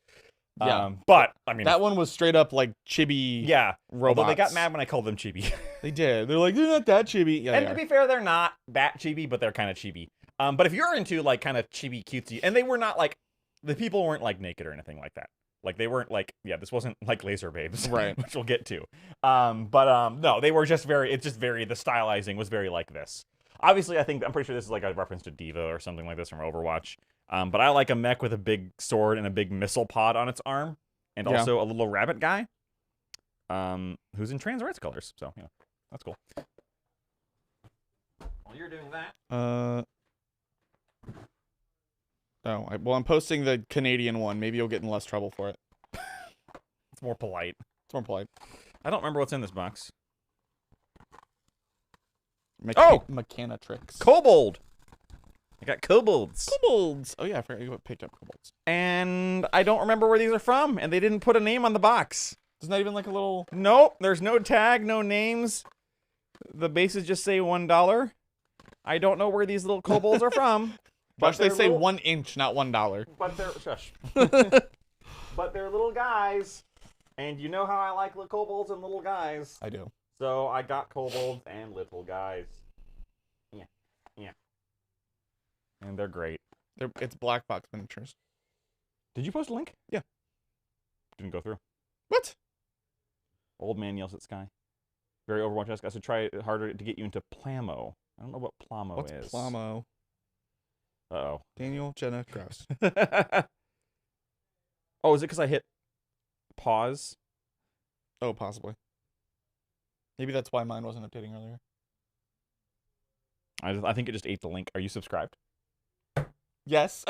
Speaker 2: Yeah,
Speaker 1: but I mean,
Speaker 2: that one was straight up like chibi.
Speaker 1: Yeah,
Speaker 2: robots.
Speaker 1: Although they got mad when I called them chibi.
Speaker 2: They did. They're like, they're not that chibi. Yeah,
Speaker 1: and to be fair, they're not that chibi, but they're kind of chibi. But if you're into like kind of chibi cutesy, and they were not like, the people weren't like naked or anything like that. Like they weren't like, this wasn't like Laser Babes,
Speaker 2: right?
Speaker 1: Which we'll get to. No, they were just very. It's just very. The stylizing was very like this. Obviously, I'm pretty sure this is like a reference to Diva or something like this from Overwatch. But I like a mech with a big sword and a big missile pod on its arm. And also a little rabbit guy, who's in trans rights colors. So, that's cool. While you're doing that.
Speaker 2: I'm posting the Canadian one. Maybe you'll get in less trouble for it.
Speaker 1: It's more polite.
Speaker 2: It's more polite.
Speaker 1: I don't remember what's in this box.
Speaker 2: Mechanatrix.
Speaker 1: Kobold! I got kobolds.
Speaker 2: Kobolds! Oh, yeah, I forgot you picked up kobolds.
Speaker 1: And I don't remember where these are from, and they didn't put a name on the box.
Speaker 2: There's not even like a little...
Speaker 1: Nope, there's no tag, no names. The bases just say $1. I don't know where these little kobolds are from.
Speaker 2: But they say 1 inch, not $1.
Speaker 1: But they're... Shush. But they're little guys. And you know how I like little kobolds and little guys.
Speaker 2: I do.
Speaker 1: So I got kobolds and little guys. Yeah. And they're great.
Speaker 2: It's black box miniatures.
Speaker 1: Did you post a link?
Speaker 2: Yeah.
Speaker 1: Didn't go through.
Speaker 2: What?
Speaker 1: Old man yells at Sky. Very Overwatch-esque. I should try harder to get you into Plamo. I don't know what Plamo is.
Speaker 2: What's Plamo?
Speaker 1: Uh-oh.
Speaker 2: Daniel Jenna Krause.
Speaker 1: Oh, is it because I hit pause?
Speaker 2: Oh, possibly. Maybe that's why mine wasn't updating earlier.
Speaker 1: I think it just ate the link. Are you subscribed?
Speaker 2: Yes.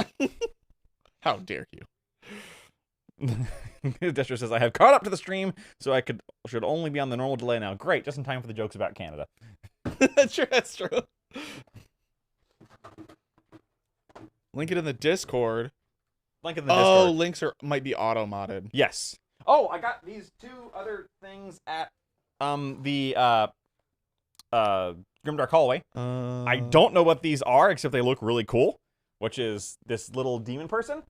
Speaker 2: How dare you?
Speaker 1: Destro says, I have caught up to the stream, so I should only be on the normal delay now. Great, just in time for the jokes about Canada.
Speaker 2: That's true. Link it in the Discord.
Speaker 1: Link in the Discord.
Speaker 2: Oh, links might be auto-modded.
Speaker 1: Yes. Oh, I got these 2 other things at the Grimdark Hallway. I don't know what these are, except they look really cool, which is this little demon person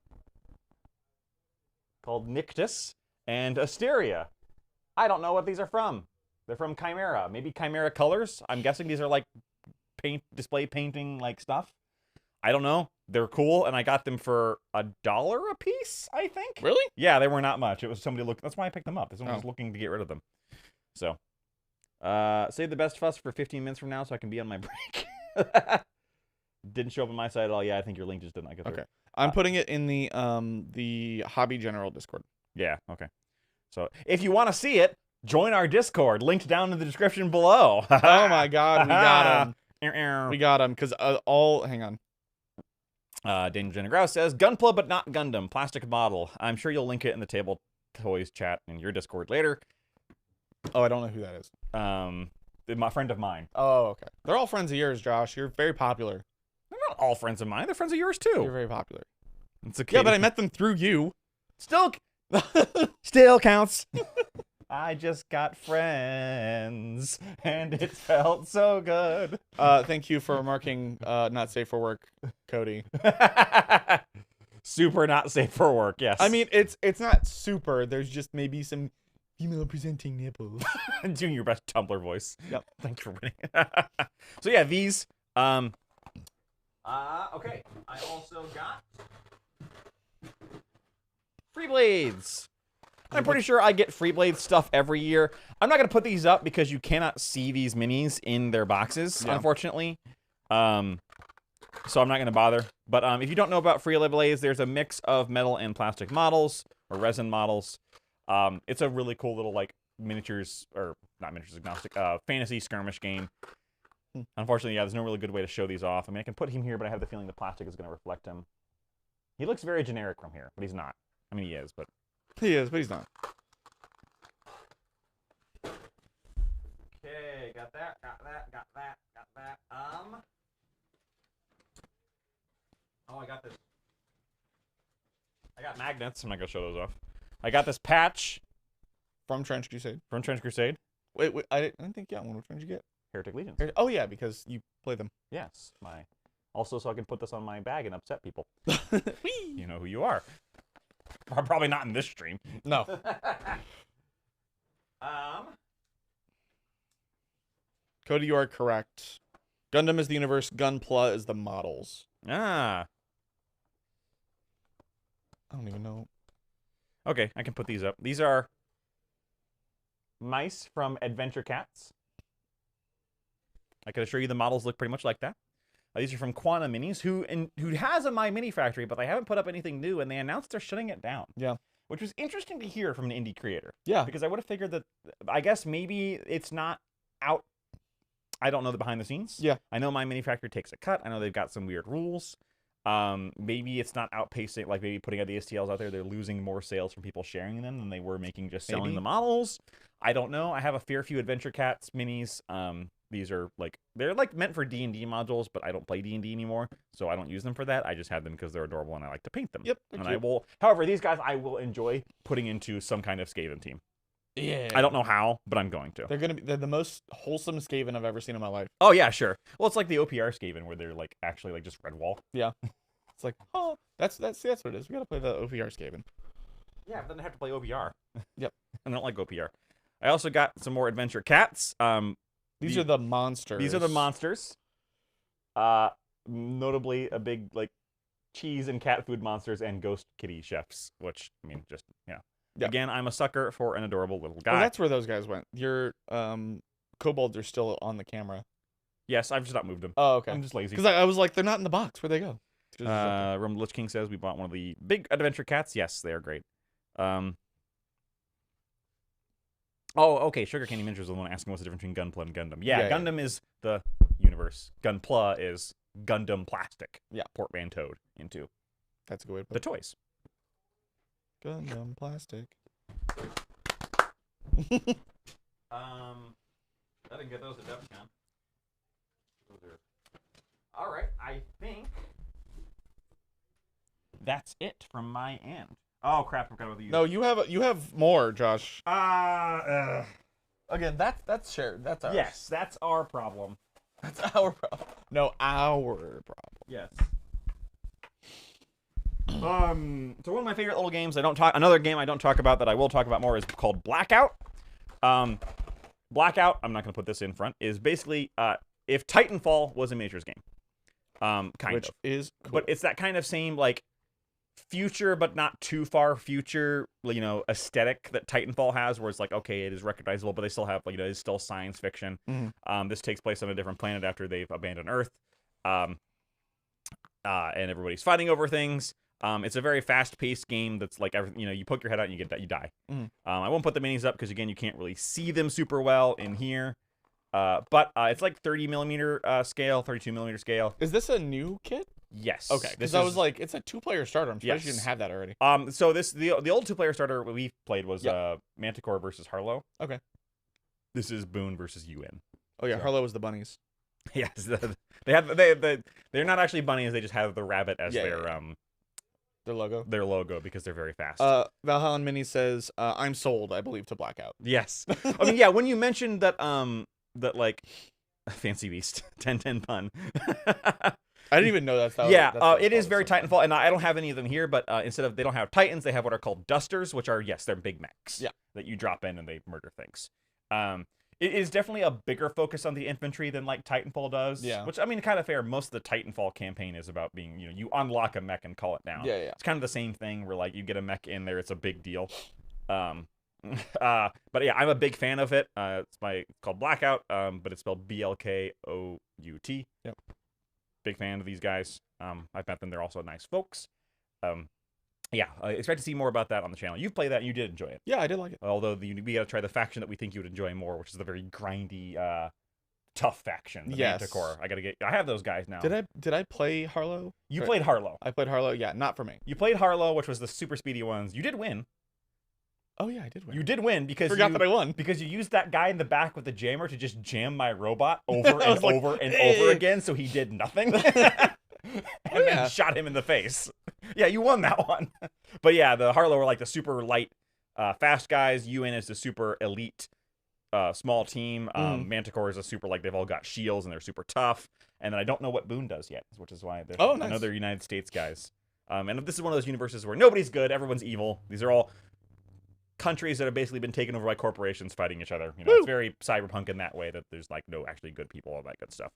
Speaker 1: called Nictus and Asteria. I don't know what these are from. They're from Chimera. Maybe Chimera Colors. I'm guessing these are like display painting like stuff. I don't know. They're cool, and I got them for $1 a piece, I think.
Speaker 2: Really?
Speaker 1: Yeah, they were not much. It was somebody looking. That's why I picked them up. Someone was
Speaker 2: Oh.
Speaker 1: looking to get rid of them. So, save the best fuss for 15 minutes from now, so I can be on my break. Didn't show up on my side at all. Yeah, I think your link just didn't.
Speaker 2: Okay. I'm putting it in the Hobby General Discord.
Speaker 1: Yeah. Okay. So if you want to see it, join our Discord. Linked down in the description below.
Speaker 2: Oh my God, we got him.
Speaker 1: We
Speaker 2: We got him because hang on.
Speaker 1: Daniel Jenner Grouse says Gunpla, but not Gundam. Plastic model. I'm sure you'll link it in the Table Toys chat in your Discord later.
Speaker 2: Oh, I don't know who that is.
Speaker 1: My friend of mine.
Speaker 2: Oh, okay. They're all friends of yours, Josh. You're very popular.
Speaker 1: They're not all friends of mine. They're friends of yours too.
Speaker 2: You're very popular.
Speaker 1: It's okay.
Speaker 2: Yeah, but I met them through you.
Speaker 1: Still counts. I just got friends, and it felt so good.
Speaker 2: Thank you for marking not safe for work, Cody.
Speaker 1: Super not safe for work, yes.
Speaker 2: I mean, it's not super. There's just maybe some female presenting nipples.
Speaker 1: Doing your best Tumblr voice.
Speaker 2: Yep.
Speaker 1: Thank you for winning. So yeah, these. Okay. I also got Free Blades. I'm pretty sure I get Free Blade stuff every year. I'm not going to put these up because you cannot see these minis in their boxes, unfortunately. So I'm not going to bother. But if you don't know about Free Blades, there's a mix of metal and plastic models, or resin models. It's a really cool little, like, miniatures, or not miniatures agnostic, fantasy skirmish game. Unfortunately, yeah, there's no really good way to show these off. I mean, I can put him here, but I have the feeling the plastic is going to reflect him. He looks very generic from here, but he's not. I mean, he is, but...
Speaker 2: He is, but he's not.
Speaker 1: Okay, got that. Oh, I got this. I got magnets. I'm not gonna show those off. I got this patch
Speaker 2: From Trench Crusade.
Speaker 1: from Trench Crusade.
Speaker 2: Wait, I didn't think you got one. Which one did you get?
Speaker 1: Heretic Legions.
Speaker 2: Oh yeah, because you play them.
Speaker 1: Yes, also so I can put this on my bag and upset people.
Speaker 2: Whee!
Speaker 1: You know who you are. Probably not in this stream.
Speaker 2: No. Cody, you are correct. Gundam is the universe. Gunpla is the models.
Speaker 1: Ah.
Speaker 2: I don't even know.
Speaker 1: Okay, I can put these up. These are mice from Adventure Cats. I can assure you the models look pretty much like that. These are from Quantum Minis, who has a My Mini Factory, but they haven't put up anything new, and they announced they're shutting it down.
Speaker 2: Yeah.
Speaker 1: Which was interesting to hear from an indie creator.
Speaker 2: Yeah.
Speaker 1: Because I would have figured that, I guess maybe it's not out. I don't know the behind the scenes.
Speaker 2: Yeah.
Speaker 1: I know My Mini Factory takes a cut. I know they've got some weird rules. Maybe it's not outpacing, like maybe putting out the STLs out there, they're losing more sales from people sharing them than they were making just selling the models. I don't know. I have a fair few Adventure Cats minis. These are they're meant for D&D modules, but I don't play D&D anymore, so I don't use them for that. I just have them because they're adorable and I like to paint them.
Speaker 2: Yep.
Speaker 1: And I will, however, these guys I will enjoy putting into some kind of Skaven team.
Speaker 2: Yeah.
Speaker 1: I don't know how, but I'm going to.
Speaker 2: They're the most wholesome Skaven I've ever seen in my life.
Speaker 1: Oh yeah, sure. Well, it's like the OPR Skaven where they're actually just Redwall.
Speaker 2: Yeah. It's like, oh, that's what it is. We gotta play the OPR Skaven.
Speaker 1: Yeah, but then I have to play OPR.
Speaker 2: Yep.
Speaker 1: I don't like OPR. I also got some more Adventure Cats.
Speaker 2: These are the monsters.
Speaker 1: These are the monsters. Notably a big cheese and cat food monsters and ghost kitty chefs, which I mean just yeah. Again, I'm a sucker for an adorable little guy.
Speaker 2: Oh, that's where those guys went. Your kobolds are still on the camera.
Speaker 1: Yes, I've just not moved them.
Speaker 2: Oh, okay.
Speaker 1: I'm just lazy.
Speaker 2: Because I was like, they're not in the box. Where'd they go?
Speaker 1: Rum Lich King says we bought one of the big Adventure Cats. Yes, they are great. Oh, okay. Sugar Candy Mincher is the one asking what's the difference between Gunpla and Gundam. Yeah, Gundam is the universe. Gunpla is Gundam plastic.
Speaker 2: Yeah.
Speaker 1: Portmanteaued into
Speaker 2: that's a good way to put
Speaker 1: the toys.
Speaker 2: Gundam plastic.
Speaker 1: I didn't get those at Adepticon. All right, I think that's it from my end. Oh crap! I forgot about the.
Speaker 2: No, you have more, Josh. Again, that's shared. That's ours.
Speaker 1: Yes, that's our problem.
Speaker 2: That's our problem. No, our problem.
Speaker 1: Yes. So one of my favorite little games another game I don't talk about that I will talk about more is called Blackout. Blackout, I'm not going to put this in front, is basically if Titanfall was a Majors game. Kind
Speaker 2: Which
Speaker 1: of.
Speaker 2: is cool.
Speaker 1: But it's that kind of same like future, but not too far future, you know, aesthetic that Titanfall has, where it's like, okay, it is recognizable, but they still have, like, you know, it's still science fiction. This takes place on a different planet after they've abandoned Earth, and everybody's fighting over things. It's a very fast-paced game that's like, you know, you poke your head out and you die. I won't put the minis up because, again, you can't really see them super well in here. But it's like 30mm scale, 32mm scale.
Speaker 2: Is this a new kit?
Speaker 1: Yes.
Speaker 2: Okay, because I was like, it's a 2-player starter. I'm surprised you didn't have that already.
Speaker 1: So the old 2-player starter we played was Manticore versus Harlow.
Speaker 2: Okay.
Speaker 1: This is Boone versus UN.
Speaker 2: Oh yeah, so. Harlow was the bunnies.
Speaker 1: Yes, they're not actually bunnies. They just have the rabbit as their
Speaker 2: logo.
Speaker 1: Their logo because they're very fast.
Speaker 2: Valhalla Mini says, "I'm sold. I believe to Blackout."
Speaker 1: Yes. I mean, yeah. When you mentioned that that like Fancy Beast 10-10 pun.
Speaker 2: I didn't even know that's how.
Speaker 1: Yeah, it is very Titanfall, and I don't have any of them here. But instead of they don't have Titans, they have what are called Dusters, which are they're big mechs.
Speaker 2: Yeah.
Speaker 1: That you drop in and they murder things. It is definitely a bigger focus on the infantry than like Titanfall does.
Speaker 2: Yeah.
Speaker 1: Which I mean, kind of fair. Most of the Titanfall campaign is about being, you know, you unlock a mech and call it down.
Speaker 2: Yeah.
Speaker 1: It's kind of the same thing where like you get a mech in there, it's a big deal. But yeah, I'm a big fan of it. It's called Blackout, but it's spelled BLKOUT.
Speaker 2: Yep.
Speaker 1: Big fan of these guys. I've met them. They're also nice folks. Yeah, I expect to see more about that on the channel. You've played that, and you did enjoy it.
Speaker 2: Yeah, I did like it.
Speaker 1: Although we got to try the faction that we think you would enjoy more, which is the very grindy, tough faction, the Manticore. I have those guys now.
Speaker 2: Did I play Harlow?
Speaker 1: You played Harlow.
Speaker 2: I played Harlow. Yeah, not for me.
Speaker 1: You played Harlow, which was the super speedy ones. You did win.
Speaker 2: Oh yeah, I did win.
Speaker 1: You did win because
Speaker 2: forgot that I won
Speaker 1: because you used that guy in the back with the jammer to just jam my robot over and over and over again, so he did nothing. And then shot him in the face. Yeah, you won that one. But yeah, the Harlow are like the super light, fast guys. UN is the super elite, small team. Manticore is a super, like, they've all got shields and they're super tough. And then I don't know what Boone does yet, which is why they're another United States guys. And this is one of those universes where nobody's good, everyone's evil. These are all countries that have basically been taken over by corporations fighting each other. You know, it's very cyberpunk in that way, that there's like no actually good people, all that good stuff.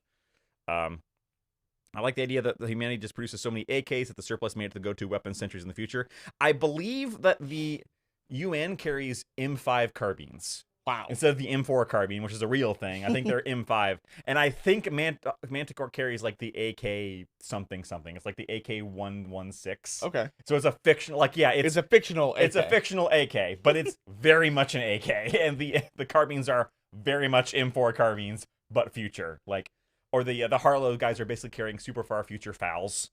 Speaker 1: I like the idea that humanity just produces so many AKs that the surplus made it the go-to weapon centuries in the future. I believe that the UN carries M5 carbines.
Speaker 2: Wow.
Speaker 1: Instead of the M4 carbine, which is a real thing. I think they're M5. And I think Manticore carries like the AK something. It's like the AK-116.
Speaker 2: Okay.
Speaker 1: So it's a fictional, like, yeah.
Speaker 2: It's a fictional AK.
Speaker 1: It's a fictional AK, but it's very much an AK. And the carbines are very much M4 carbines, but future. Like, or the Harlow guys are basically carrying super far future FALs.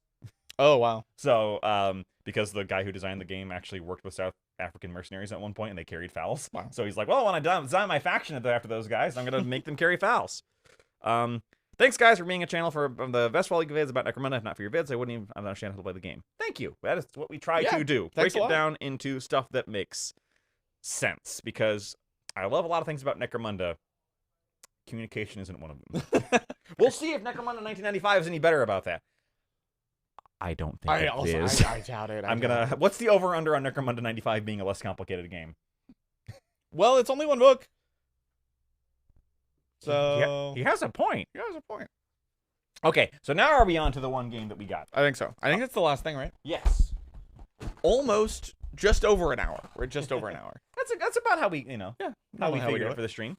Speaker 2: Oh, wow.
Speaker 1: So, because the guy who designed the game actually worked with South African mercenaries at one point, and they carried FALs. Wow. So he's like, well, when I design my faction after those guys, I'm going to make them carry FALs. Thanks, guys, for being a channel for the best of all vids about Necromunda. If not for your vids, I wouldn't even understand how to play the game. Thank you. That is what we try to do. Break it down into stuff that makes sense, because I love a lot of things about Necromunda. Communication isn't one of them. We'll see if Necromunda 1995 is any better about that. I don't think it is.
Speaker 2: I doubt it.
Speaker 1: What's the over-under on Necromunda 95 being a less complicated game?
Speaker 2: Well, it's only one book. So...
Speaker 1: He has a point.
Speaker 2: He has a point.
Speaker 1: Okay, so now are we on to the one game that we got?
Speaker 2: I think so. I think that's the last thing, right?
Speaker 1: Yes.
Speaker 2: Almost just over an hour. We're just over an hour.
Speaker 1: That's about how we, how we figured it for the stream.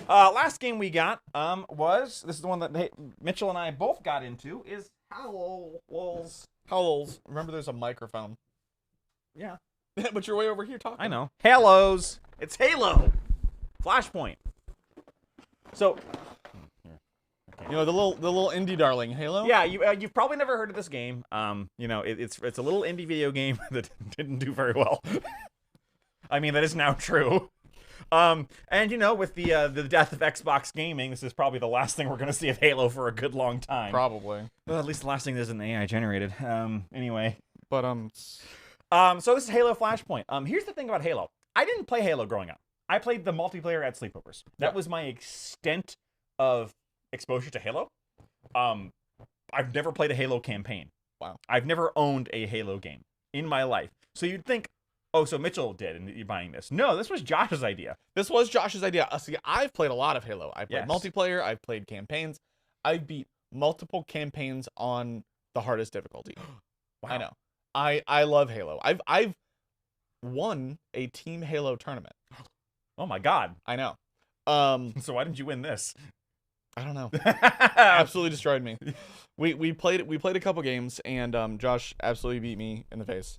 Speaker 1: Last game we got was, this is the one that Mitchell and I both got into, is Howl's.
Speaker 2: Remember, there's a microphone.
Speaker 1: Yeah.
Speaker 2: But you're way over here talking.
Speaker 1: I know. Halos. It's Halo. Flashpoint. So,
Speaker 2: you know, the little indie darling, Halo.
Speaker 1: Yeah, you've probably never heard of this game. It's a little indie video game that didn't do very well. I mean, that is now true. And with the death of Xbox gaming, this is probably the last thing we're gonna see of Halo for a good long time.
Speaker 2: Probably.
Speaker 1: Well, at least the last thing that isn't AI generated. Anyway.
Speaker 2: But
Speaker 1: so this is Halo Flashpoint. Here's the thing about Halo. I didn't play Halo growing up. I played the multiplayer at sleepovers. That was my extent of exposure to Halo. I've never played a Halo campaign.
Speaker 2: Wow.
Speaker 1: I've never owned a Halo game in my life. So you'd think, oh, so Mitchell did, and you're buying this. No, this was Josh's idea.
Speaker 2: This was Josh's idea. See, I've played a lot of Halo. I've played multiplayer. I've played campaigns. I've beat multiple campaigns on the hardest difficulty.
Speaker 1: Wow.
Speaker 2: I know. I love Halo. I've won a Team Halo tournament.
Speaker 1: Oh my god.
Speaker 2: I know.
Speaker 1: So why didn't you win this?
Speaker 2: I don't know. Absolutely destroyed me. We played a couple games, and Josh absolutely beat me in the face.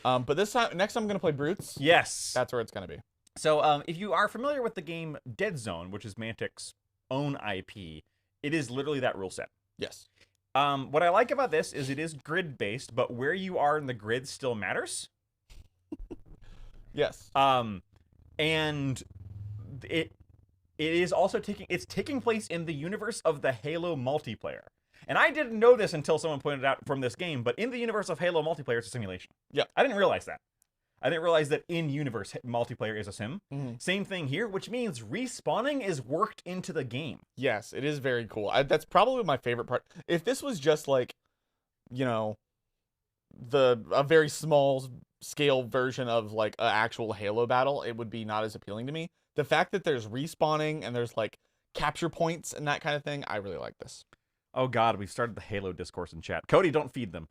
Speaker 2: But next time I'm gonna play Brutes.
Speaker 1: Yes.
Speaker 2: That's where it's gonna be.
Speaker 1: So if you are familiar with the game Dead Zone, which is Mantic's own IP, it is literally that rule set.
Speaker 2: Yes.
Speaker 1: What I like about this is it is grid based, but where you are in the grid still matters.
Speaker 2: Yes.
Speaker 1: And it is also taking place in the universe of the Halo multiplayer. And I didn't know this until someone pointed out from this game, but in the universe of Halo multiplayer, it's a simulation.
Speaker 2: Yeah.
Speaker 1: I didn't realize that. I didn't realize that in-universe multiplayer is a sim.
Speaker 2: Mm-hmm.
Speaker 1: Same thing here, which means respawning is worked into the game.
Speaker 2: Yes, it is very cool. That's probably my favorite part. If this was just like, you know, a very small scale version of like an actual Halo battle, it would be not as appealing to me. The fact that there's respawning and there's like capture points and that kind of thing, I really like this.
Speaker 1: Oh god, we've started the Halo discourse in chat. Cody, don't feed them.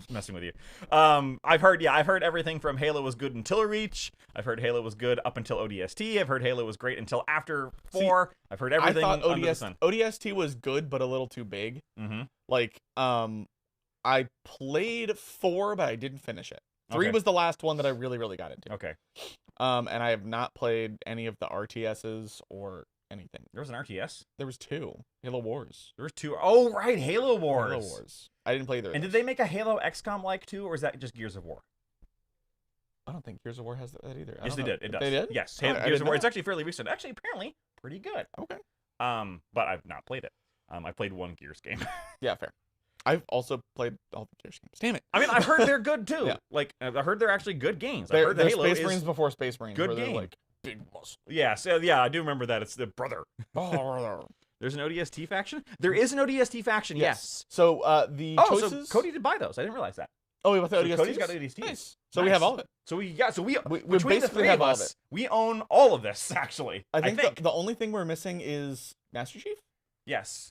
Speaker 1: Messing with you. I've heard everything from Halo was good until Reach. I've heard Halo was good up until ODST. I've heard Halo was great until after 4. I've heard everything.
Speaker 2: I thought
Speaker 1: under the sun.
Speaker 2: ODST was good, but a little too big.
Speaker 1: Mm-hmm.
Speaker 2: Like, I played 4, but I didn't finish it. 3
Speaker 1: Okay.
Speaker 2: was the last one that I really, really got into.
Speaker 1: Okay.
Speaker 2: And I have not played any of the RTSs or anything.
Speaker 1: There was an RTS.
Speaker 2: There was 2. Halo Wars.
Speaker 1: There was 2. Oh right, Halo Wars.
Speaker 2: Halo Wars. I didn't play either.
Speaker 1: And did they make a Halo XCOM like too, or is that just Gears of War?
Speaker 2: I don't think Gears of War has that either.
Speaker 1: Yes, they did. It does.
Speaker 2: They did?
Speaker 1: Yes,
Speaker 2: Oh, I
Speaker 1: Gears of War.
Speaker 2: didn't
Speaker 1: It's actually fairly recent. Actually, apparently, pretty good.
Speaker 2: Okay.
Speaker 1: But I've not played it. I played one Gears game.
Speaker 2: Yeah, fair. I've also played all the Gears games. Damn it.
Speaker 1: I mean, I've heard they're good too.
Speaker 2: Yeah.
Speaker 1: Like, I've heard they're actually good games. I've
Speaker 2: They're
Speaker 1: heard the Halo
Speaker 2: Space
Speaker 1: is
Speaker 2: Marines before Space Marines.
Speaker 1: good
Speaker 2: where they're
Speaker 1: game.
Speaker 2: like big muscle.
Speaker 1: Yeah, so yeah, I do remember that. It's the brother. There's an ODST faction? There is an ODST faction, yes.
Speaker 2: So the choices.
Speaker 1: So Cody did buy those. I didn't realize that.
Speaker 2: Oh, we got the
Speaker 1: So
Speaker 2: ODSTs?
Speaker 1: Cody's got ODSTs.
Speaker 2: Nice. So we have all of it.
Speaker 1: So we
Speaker 2: We
Speaker 1: between the
Speaker 2: basically
Speaker 1: three
Speaker 2: have
Speaker 1: of
Speaker 2: all of
Speaker 1: us,
Speaker 2: it.
Speaker 1: we own all of this, actually.
Speaker 2: I think. The only thing we're missing is Master Chief.
Speaker 1: Yes.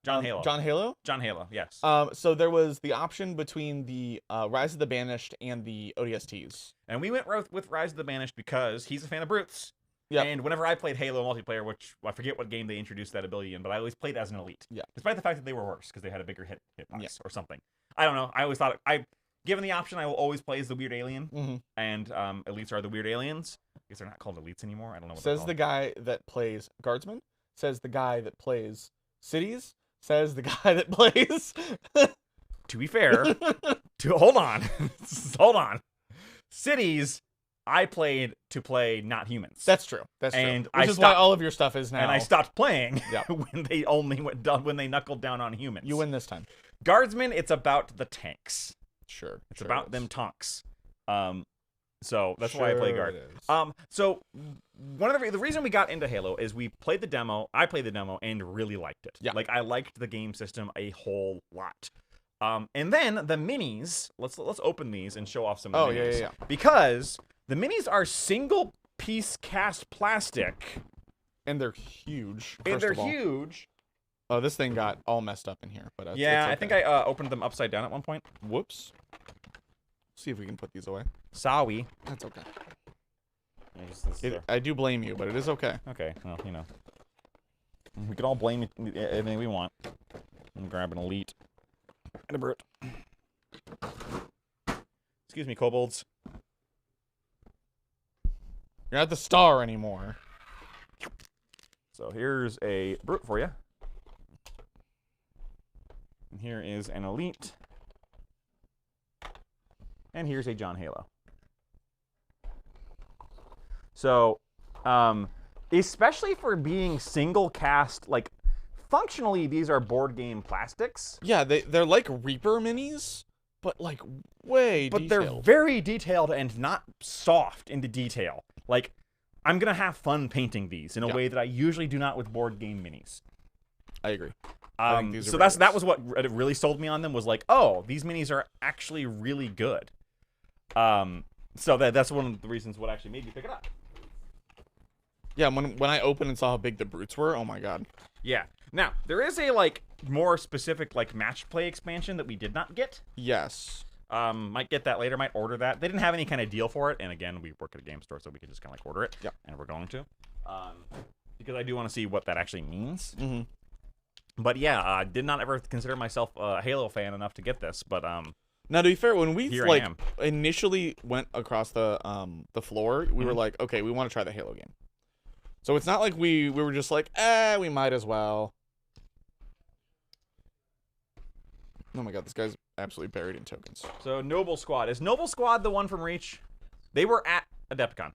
Speaker 1: John Halo.
Speaker 2: John Halo.
Speaker 1: John Halo, yes.
Speaker 2: So there was the option between the Rise of the Banished and the ODSTs.
Speaker 1: And we went with Rise of the Banished because he's a fan of Brutes.
Speaker 2: Yeah.
Speaker 1: And whenever I played Halo multiplayer, which I forget what game they introduced that ability in, but I always played as an elite.
Speaker 2: Yeah.
Speaker 1: Despite the fact that they were worse because they had a bigger hitbox
Speaker 2: Yeah.
Speaker 1: or something. I don't know. I always thought given the option, I will always play as the weird alien.
Speaker 2: Mm-hmm.
Speaker 1: And elites are the weird aliens. I guess they're not called elites anymore. I don't know what
Speaker 2: Says the guy that plays Guardsman. Says the guy that plays Cities. Says the guy that plays.
Speaker 1: To be fair, hold on. Hold on. Cities, I played to play not humans.
Speaker 2: That's true. That's
Speaker 1: And
Speaker 2: true.
Speaker 1: I
Speaker 2: Which is
Speaker 1: stopped-
Speaker 2: why all of your stuff is now.
Speaker 1: And I stopped playing
Speaker 2: Yeah.
Speaker 1: when they knuckled down on humans.
Speaker 2: You win this time.
Speaker 1: Guardsmen, it's about the tanks.
Speaker 2: Sure.
Speaker 1: It's about them tonks. So that's why I play guard.
Speaker 2: It is.
Speaker 1: So one of the reason we got into Halo is we played the demo. I played the demo and really liked it.
Speaker 2: Yeah.
Speaker 1: Like I liked the game system a whole lot. And then the minis. Let's open these and show off some of the minis.
Speaker 2: Yeah.
Speaker 1: Because the minis are single piece cast plastic.
Speaker 2: And they're huge.
Speaker 1: And
Speaker 2: first
Speaker 1: they're
Speaker 2: of all.
Speaker 1: huge.
Speaker 2: Oh, this thing got all messed up in here, but it's
Speaker 1: Yeah,
Speaker 2: okay.
Speaker 1: I think I opened them upside down at one point.
Speaker 2: Whoops. See if we can put these away.
Speaker 1: Sorry.
Speaker 2: That's okay.
Speaker 1: This is
Speaker 2: I do blame you, but it is okay.
Speaker 1: okay, well, you know. We can all blame anything we want. I'm grabbing elite. And a brute. Excuse me, kobolds.
Speaker 2: You're not the star anymore.
Speaker 1: So here's a brute for you. And here is an elite. And here's a John Halo. So, especially for being single cast, like, functionally these are board game plastics.
Speaker 2: Yeah, they're like Reaper minis, but like way
Speaker 1: But
Speaker 2: detailed.
Speaker 1: they're very detailed and not soft into detail. Like, I'm going to have fun painting these in a way that I usually do not with board game minis.
Speaker 2: I agree. I think these are
Speaker 1: So
Speaker 2: very
Speaker 1: that
Speaker 2: nice.
Speaker 1: was what really sold me on them, was like, oh, these minis are actually really good. So that's one of the reasons what actually made me pick it up.
Speaker 2: Yeah, when I opened and saw how big the brutes were, oh my god.
Speaker 1: Yeah. Now, there is a, like, more specific, like, match play expansion that we did not get.
Speaker 2: Yes.
Speaker 1: Might get that later, might order that. They didn't have any kind of deal for it, and again, we work at a game store, so we can just kind of, like, order it.
Speaker 2: Yeah.
Speaker 1: And we're going to. Because I do want to see what that actually means.
Speaker 2: Mm-hmm.
Speaker 1: But yeah, I did not ever consider myself a Halo fan enough to get this, but,
Speaker 2: Now, to be fair, when we,
Speaker 1: here
Speaker 2: like,
Speaker 1: I am.
Speaker 2: initially went across the floor, we were like, okay, we want to try the Halo game. So it's not like we were just like, we might as well. Oh my god, this guy's absolutely buried in tokens.
Speaker 1: So, Noble Squad. Is Noble Squad the one from Reach? They were at Adepticon.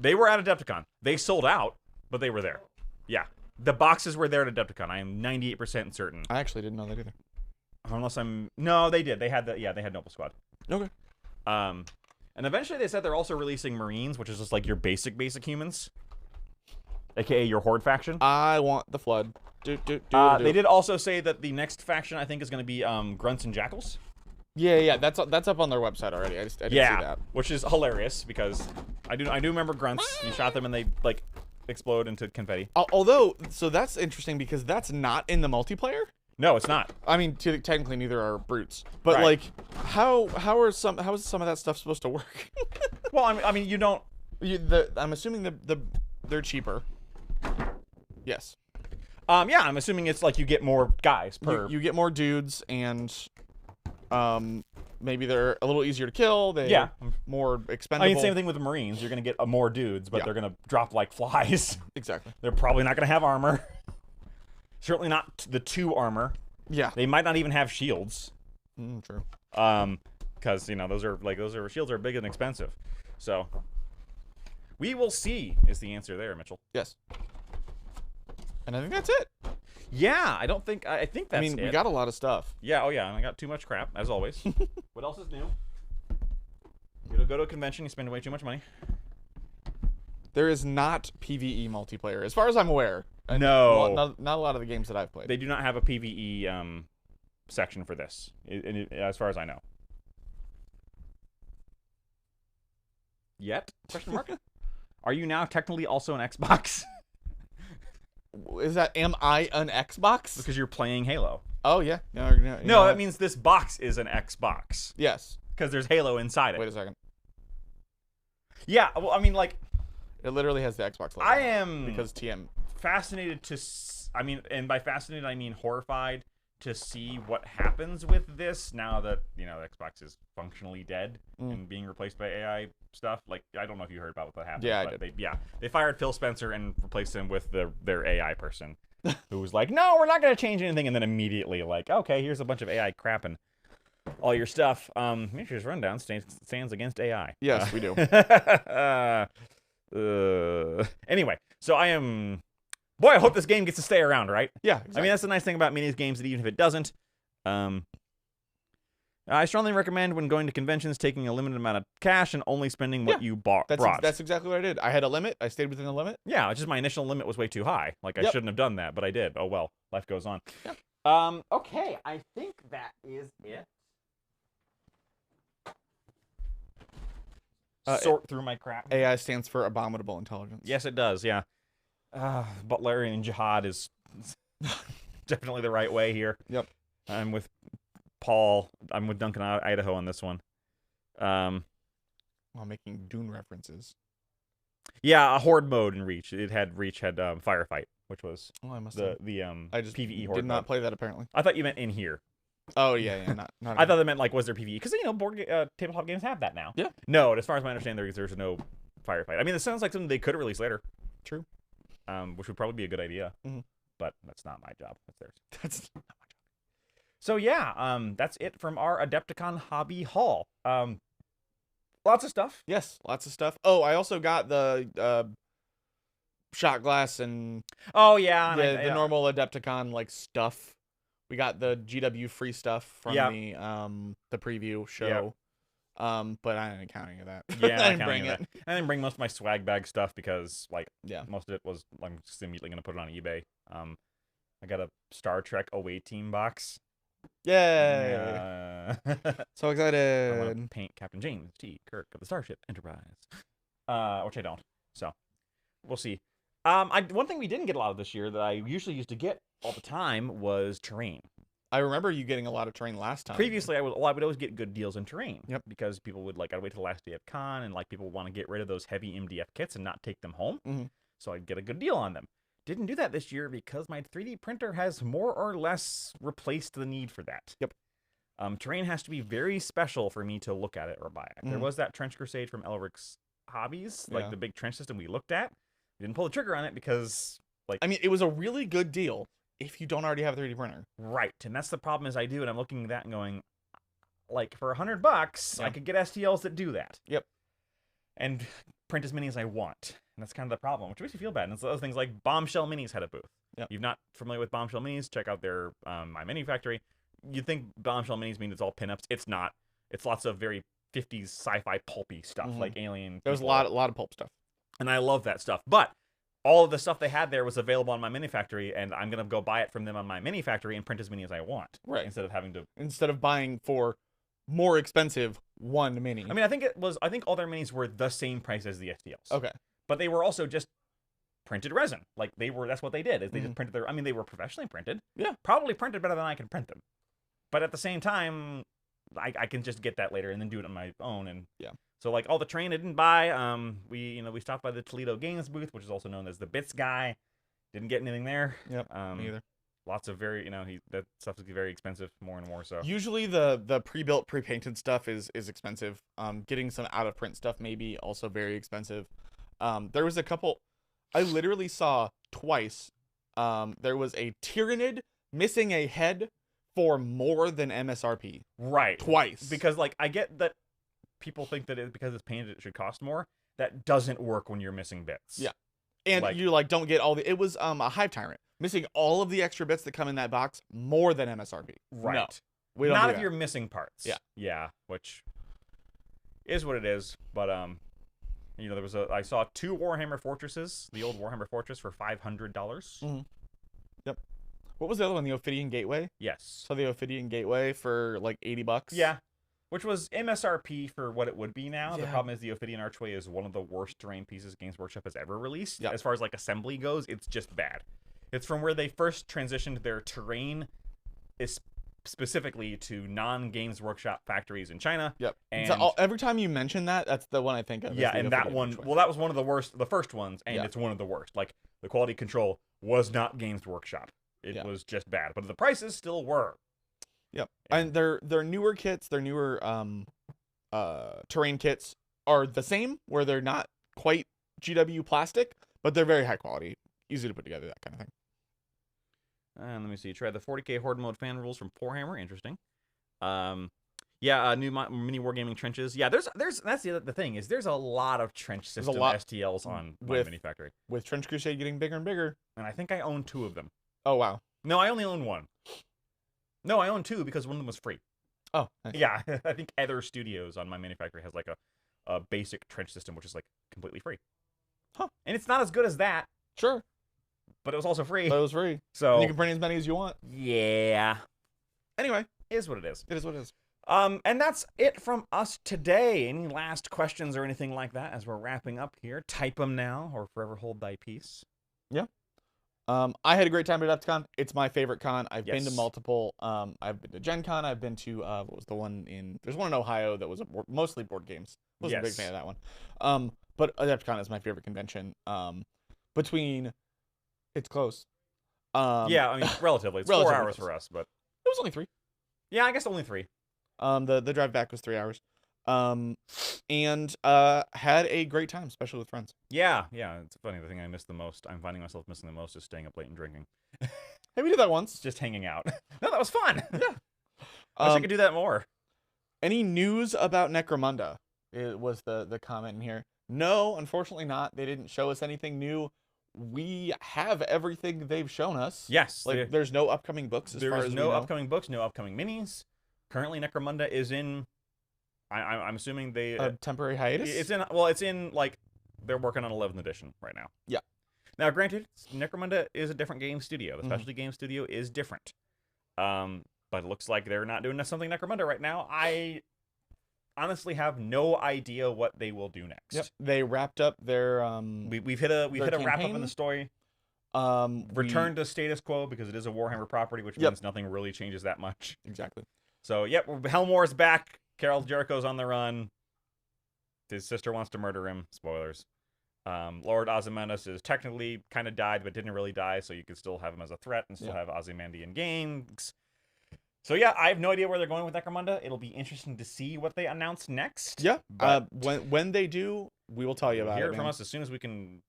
Speaker 1: They were at Adepticon. They sold out, but they were there. Yeah. The boxes were there at Adepticon. I am 98% certain.
Speaker 2: I actually didn't know that either.
Speaker 1: Unless I'm... No, they did. They had they had Noble Squad.
Speaker 2: Okay.
Speaker 1: And eventually they said they're also releasing Marines, which is just like your basic humans. AKA your Horde faction.
Speaker 2: I want the Flood.
Speaker 1: They did also say that the next faction, I think, is going to be Grunts and Jackals.
Speaker 2: Yeah, that's up on their website already. I didn't see that.
Speaker 1: Which is hilarious because I do remember Grunts. You shot them and they like explode into confetti.
Speaker 2: Although, so that's interesting because that's not in the multiplayer.
Speaker 1: No, it's not.
Speaker 2: I mean, technically neither are brutes. But
Speaker 1: Right.
Speaker 2: like, how is some of that stuff supposed to work?
Speaker 1: Well, I mean, you don't.
Speaker 2: I'm assuming they're cheaper. Yes.
Speaker 1: Yeah, I'm assuming it's like you get more guys per.
Speaker 2: You get more dudes and maybe they're a little easier to kill. They're more expendable.
Speaker 1: I mean, same thing with the Marines. You're gonna get more dudes, but they're gonna drop like flies.
Speaker 2: Exactly.
Speaker 1: They're probably not gonna have armor. Certainly not the 2 armor.
Speaker 2: Yeah.
Speaker 1: They might not even have shields.
Speaker 2: True.
Speaker 1: Because those shields are big and expensive. So we will see is the answer there, Mitchell.
Speaker 2: Yes. And I think that's it.
Speaker 1: Yeah, I think that's
Speaker 2: I mean,
Speaker 1: it.
Speaker 2: we got a lot of stuff.
Speaker 1: Yeah, oh yeah, and I got too much crap, as always. What else is new? You go to a convention, you spend way too much money.
Speaker 2: There is not PvE multiplayer, as far as I'm aware.
Speaker 1: No.
Speaker 2: Not a lot of the games that I've played.
Speaker 1: They do not have a PvE section for this, as far as I know. Yet? Question mark? Are you now technically also an Xbox?
Speaker 2: Is that, am I an Xbox?
Speaker 1: Because you're playing Halo.
Speaker 2: Oh, yeah.
Speaker 1: No, that means this box is an Xbox.
Speaker 2: Yes.
Speaker 1: Because there's Halo inside it.
Speaker 2: Wait a second.
Speaker 1: Yeah, well, I mean, like...
Speaker 2: It literally has the Xbox logo.
Speaker 1: I am...
Speaker 2: Because TM...
Speaker 1: fascinated to... I mean, and by fascinated, I mean horrified to see what happens with this now that, the Xbox is functionally dead and being replaced by AI stuff. Like, I don't know if you heard about what that happened.
Speaker 2: Yeah,
Speaker 1: but
Speaker 2: I did.
Speaker 1: They fired Phil Spencer and replaced him with their AI person who was like, no, we're not going to change anything. And then immediately like, okay, here's a bunch of AI crap and all your stuff. Nature's Rundown stands against AI.
Speaker 2: Yes, we do.
Speaker 1: Anyway, so I am... Boy, I hope this game gets to stay around, right?
Speaker 2: Yeah, exactly.
Speaker 1: I mean, that's the nice thing about many of these games, that even if it doesn't, I strongly recommend when going to conventions taking a limited amount of cash and only spending what you brought.
Speaker 2: That's exactly what I did. I had a limit. I stayed within the limit.
Speaker 1: Yeah, it's just my initial limit was way too high. Like, I shouldn't have done that, but I did. Oh, well. Life goes on.
Speaker 2: Yep.
Speaker 1: Okay, I think that is it. Sort through my crap.
Speaker 2: AI stands for Abominable Intelligence.
Speaker 1: Yes, it does, yeah. Butlerian Jihad is definitely the right way here.
Speaker 2: Yep.
Speaker 1: I'm with Paul. I'm with Duncan, Idaho on this one.
Speaker 2: While making Dune references.
Speaker 1: Yeah, a horde mode in Reach. Reach had firefight, which was
Speaker 2: I just
Speaker 1: PvE horde
Speaker 2: did not
Speaker 1: mode.
Speaker 2: play that apparently.
Speaker 1: I thought you meant in here.
Speaker 2: Oh yeah, not
Speaker 1: I thought they meant like was there PvE? Because tabletop games have that now.
Speaker 2: Yeah.
Speaker 1: No, as far as I understand, there's no firefight. I mean, it sounds like something they could release later.
Speaker 2: True.
Speaker 1: Which would probably be a good idea.
Speaker 2: Mm-hmm.
Speaker 1: But that's not my job. That's theirs.
Speaker 2: That's not my job.
Speaker 1: So yeah, that's it from our Adepticon hobby haul. Lots of stuff.
Speaker 2: Yes, lots of stuff. Oh, I also got the shot glass and
Speaker 1: oh yeah,
Speaker 2: the normal Adepticon like stuff. We got the GW free stuff from the preview show. But I didn't count any of that.
Speaker 1: Yeah,
Speaker 2: I didn't bring it.
Speaker 1: I didn't bring most of my swag bag stuff because most of it was I'm just immediately gonna put it on eBay. I got a Star Trek away team box
Speaker 2: Yay!
Speaker 1: Yeah.
Speaker 2: So
Speaker 1: I want
Speaker 2: excited.
Speaker 1: to paint Captain James T. Kirk of the Starship Enterprise, which I don't. So we'll see. One thing we didn't get a lot of this year that I usually used to get all the time was terrain.
Speaker 2: I remember you getting a lot of terrain last time.
Speaker 1: Previously, I would always get good deals in terrain.
Speaker 2: Yep.
Speaker 1: Because people would I'd wait till the last day of con, and people want to get rid of those heavy MDF kits and not take them home.
Speaker 2: Mhm.
Speaker 1: So I'd get a good deal on them. Didn't do that this year because my 3D printer has more or less replaced the need for that.
Speaker 2: Yep.
Speaker 1: Terrain has to be very special for me to look at it or buy it. There was that Trench Crusade from Elric's Hobbies, the big trench system we looked at. We didn't pull the trigger on it because,
Speaker 2: I mean, it was a really good deal if you don't already have a 3D printer.
Speaker 1: Right, and that's the problem is I do, and I'm looking at that and going, for $100, I could get STLs that do that.
Speaker 2: Yep.
Speaker 1: And print as many as I want. And that's kind of the problem, which makes me feel bad. And it's those things like Bombshell Minis had a booth.
Speaker 2: Yep.
Speaker 1: You're not familiar with Bombshell Minis, check out their My Mini Factory. You'd think Bombshell Minis means it's all pinups. It's not. It's lots of very 50s sci-fi pulpy stuff, like Alien.
Speaker 2: There's a lot of pulp stuff. And
Speaker 1: I love that stuff. But all of the stuff they had there was available on My Mini Factory, and I'm going to go buy it from them on My Mini Factory and print as many as I want.
Speaker 2: Right.
Speaker 1: Instead of
Speaker 2: buying for more expensive one mini.
Speaker 1: I mean, I think all their minis were the same price as the STLs.
Speaker 2: Okay.
Speaker 1: But they were also just printed resin. That's what they did, is they just printed they were professionally printed.
Speaker 2: Yeah.
Speaker 1: Probably printed better than I can print them. But at the same time, I can just get that later and then do it on my own. And
Speaker 2: yeah.
Speaker 1: So all the terrain I didn't buy. We stopped by the Toledo Games booth, which is also known as the Bits guy. Didn't get anything there.
Speaker 2: Yep. Me either.
Speaker 1: Lots of that stuff is very expensive, more and more so.
Speaker 2: Usually the pre-built, pre-painted stuff is expensive. Getting some out of print stuff maybe also very expensive. There was a couple I literally saw twice. There was a Tyranid missing a head for more than MSRP.
Speaker 1: Right.
Speaker 2: Twice.
Speaker 1: Because I get that people think that because it's painted it should cost more. That doesn't work when you're missing bits.
Speaker 2: Yeah. And you don't get all the it was a Hive Tyrant. Missing all of the extra bits that come in that box more than MSRP.
Speaker 1: Right.
Speaker 2: No, we don't
Speaker 1: Not
Speaker 2: do
Speaker 1: if
Speaker 2: that.
Speaker 1: you're missing parts.
Speaker 2: Yeah.
Speaker 1: Yeah, which is what it is. But I saw 2 Warhammer Fortresses, the old Warhammer Fortress for $500.
Speaker 2: Yep. What was the other one? The Ophidian Gateway?
Speaker 1: Yes.
Speaker 2: So the Ophidian Gateway for $80.
Speaker 1: Yeah. Which was MSRP for what it would be now. Yeah. The problem is the Ophidian Archway is one of the worst terrain pieces Games Workshop has ever released. Yep. As far as assembly goes, it's just bad. It's from where they first transitioned their terrain is specifically to non-Games Workshop factories in China.
Speaker 2: Yep.
Speaker 1: And
Speaker 2: so every time you mention that, that's the one I think of.
Speaker 1: Yeah, and that one, that was one of the first ones, and it's one of the worst. The quality control was not Games Workshop. It was just bad, but the prices still were.
Speaker 2: Yep. And their newer kits, their newer terrain kits are the same, where they're not quite GW plastic, but they're very high quality, easy to put together, that kind of thing.
Speaker 1: And let me see. Try the 40K Horde mode fan rules from Warhammer. Interesting. New mini wargaming trenches. Yeah, that's the thing is there's a lot of trench system STLs on my Mini Factory.
Speaker 2: With Trench Crusade getting bigger and bigger.
Speaker 1: And I think I own 2 of them.
Speaker 2: Oh wow.
Speaker 1: No, I only own 1. No, I own 2 because one of them was free.
Speaker 2: Oh, nice.
Speaker 1: Yeah. I think Ether Studios on my Mini Factory has a basic trench system which is completely free.
Speaker 2: Huh.
Speaker 1: And it's not as good as that.
Speaker 2: Sure.
Speaker 1: But it was also free.
Speaker 2: But it was free.
Speaker 1: So
Speaker 2: and you can print as many as you want.
Speaker 1: Yeah.
Speaker 2: Anyway,
Speaker 1: it is what it is.
Speaker 2: It is what it is.
Speaker 1: And that's it from us today. Any last questions or anything like that as we're wrapping up here? Type them now or forever hold thy peace.
Speaker 2: Yeah. I had a great time at Adepticon. It's my favorite con. I've been to multiple. I've been to Gen Con. I've been to what was the one in? There's one in Ohio that was mostly board games. Wasn't a big fan of that one. But Adepticon is my favorite convention. It's close.
Speaker 1: Yeah, I mean relatively. It's 4 hours for us, but
Speaker 2: it was only 3.
Speaker 1: Yeah, I guess only 3.
Speaker 2: The drive back was 3 hours. And had a great time, especially with friends.
Speaker 1: Yeah, it's funny. The thing I miss the most, I'm finding myself missing the most, is staying up late and drinking.
Speaker 2: Hey, we did that once.
Speaker 1: Just hanging out. No, that was fun.
Speaker 2: Yeah.
Speaker 1: I wish I could do that more.
Speaker 2: Any news about Necromunda? It was the comment in here. No, unfortunately not. They didn't show us anything new. We have everything they've shown us.
Speaker 1: Yes.
Speaker 2: There's no upcoming books as far as we know.
Speaker 1: Upcoming books, no upcoming minis. Currently, Necromunda is in... I'm assuming they...
Speaker 2: A temporary hiatus?
Speaker 1: It's in, they're working on 11th edition right now.
Speaker 2: Yeah.
Speaker 1: Now, granted, Necromunda is a different game studio. The Specialty Game Studio is different. But but it looks like they're not doing something Necromunda right now. I honestly have no idea what they will do next.
Speaker 2: Yep. They wrapped up their
Speaker 1: we've hit a wrap up in the story. Return to status quo because it is a Warhammer property, which means nothing really changes that much.
Speaker 2: Exactly.
Speaker 1: So yep, Helmor's back. Carol Jericho's on the run. His sister wants to murder him. Spoilers. Lord Ozymandias is technically kind of died, but didn't really die, so you could still have him as a threat and still have Ozymandian games. So yeah, I have no idea where they're going with Necromunda. It'll be interesting to see what they announce next.
Speaker 2: Yeah. When they do, we will tell you about it.
Speaker 1: Hear it from us as soon as we can.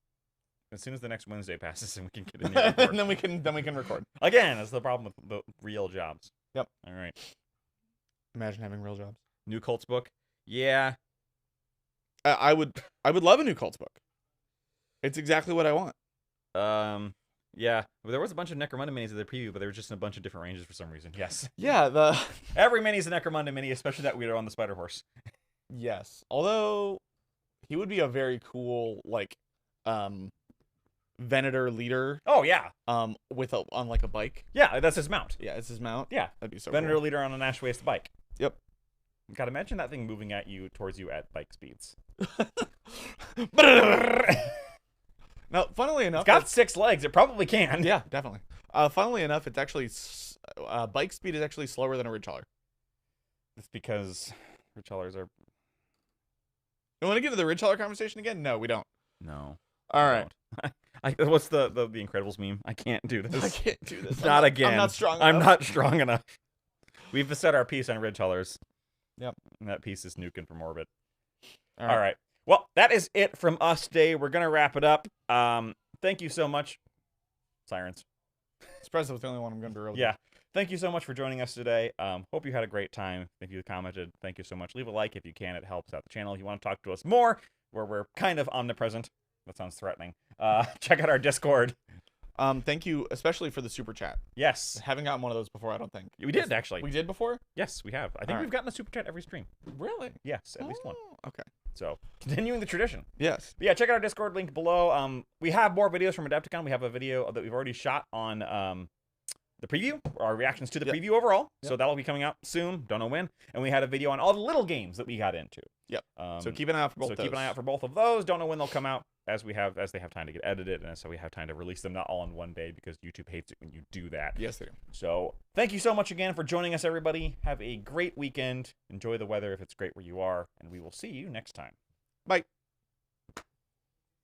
Speaker 1: As soon as the next Wednesday passes and we can get in here
Speaker 2: and then we can record.
Speaker 1: Again, that's the problem with the real jobs.
Speaker 2: Yep.
Speaker 1: All right.
Speaker 2: Imagine having real jobs.
Speaker 1: New Colts book. Yeah.
Speaker 2: I would love a new Colts book. It's exactly what I want.
Speaker 1: Yeah. Well, there was a bunch of Necromunda minis at the preview, but they were just in a bunch of different ranges for some reason. Yes.
Speaker 2: Yeah,
Speaker 1: every mini is a Necromunda mini, especially that weirdo on the Spider Horse.
Speaker 2: Yes. Although he would be a very cool Venator leader.
Speaker 1: Oh yeah.
Speaker 2: On like a bike.
Speaker 1: Yeah, that's his mount.
Speaker 2: Yeah, it's his mount.
Speaker 1: Yeah.
Speaker 2: That'd be so
Speaker 1: Venator
Speaker 2: cool.
Speaker 1: leader on an Ash Waste bike.
Speaker 2: Yep.
Speaker 1: God, imagine that thing moving at you towards you at bike speeds.
Speaker 2: Now, funnily enough,
Speaker 1: it's got 6 legs. It probably can.
Speaker 2: Yeah, definitely. Funnily enough, it's actually bike speed is actually slower than a ridge hauler.
Speaker 1: It's because ridge haulers are.
Speaker 2: You want to get into the ridge hauler conversation again? No, we don't.
Speaker 1: No.
Speaker 2: All right.
Speaker 1: What's the Incredibles meme? I can't do this.
Speaker 2: I can't do this.
Speaker 1: Not again.
Speaker 2: I'm not strong enough.
Speaker 1: I'm not strong enough. We've set our piece on ridge haulers.
Speaker 2: Yep.
Speaker 1: And that piece is nuking from orbit.
Speaker 2: All
Speaker 1: right. Well, that is it from us today. We're going to wrap it up. Thank you so much. Sirens.
Speaker 2: Surprised I was the only one I'm going to do.
Speaker 1: Yeah. Thank you so much for joining us today. Hope you had a great time. If you commented, thank you so much. Leave a like if you can. It helps out the channel. If you want to talk to us more, where we're kind of omnipresent. That sounds threatening. Check out our Discord.
Speaker 2: Thank you, especially for the super chat.
Speaker 1: Yes.
Speaker 2: Haven't gotten one of those before, I don't think.
Speaker 1: We did, actually.
Speaker 2: We did before?
Speaker 1: Yes, we have. I think we've gotten a super chat every stream.
Speaker 2: Really?
Speaker 1: Yes, at least one.
Speaker 2: Okay.
Speaker 1: So, continuing the tradition.
Speaker 2: Yes.
Speaker 1: But yeah, check out our Discord link below. We have more videos from Adepticon. We have a video that we've already shot on the preview, our reactions to the preview overall. Yep. So that'll be coming out soon. Don't know when. And we had a video on all the little games that we got into.
Speaker 2: Yep. So keep an eye out for both of those.
Speaker 1: Keep an eye out for both of those. Don't know when they'll come out as they have time to get edited, and so we have time to release them not all in one day because YouTube hates it when you do that.
Speaker 2: Yes, they do.
Speaker 1: So thank you so much again for joining us, everybody. Have a great weekend. Enjoy the weather if it's great where you are, and we will see you next time.
Speaker 2: Bye.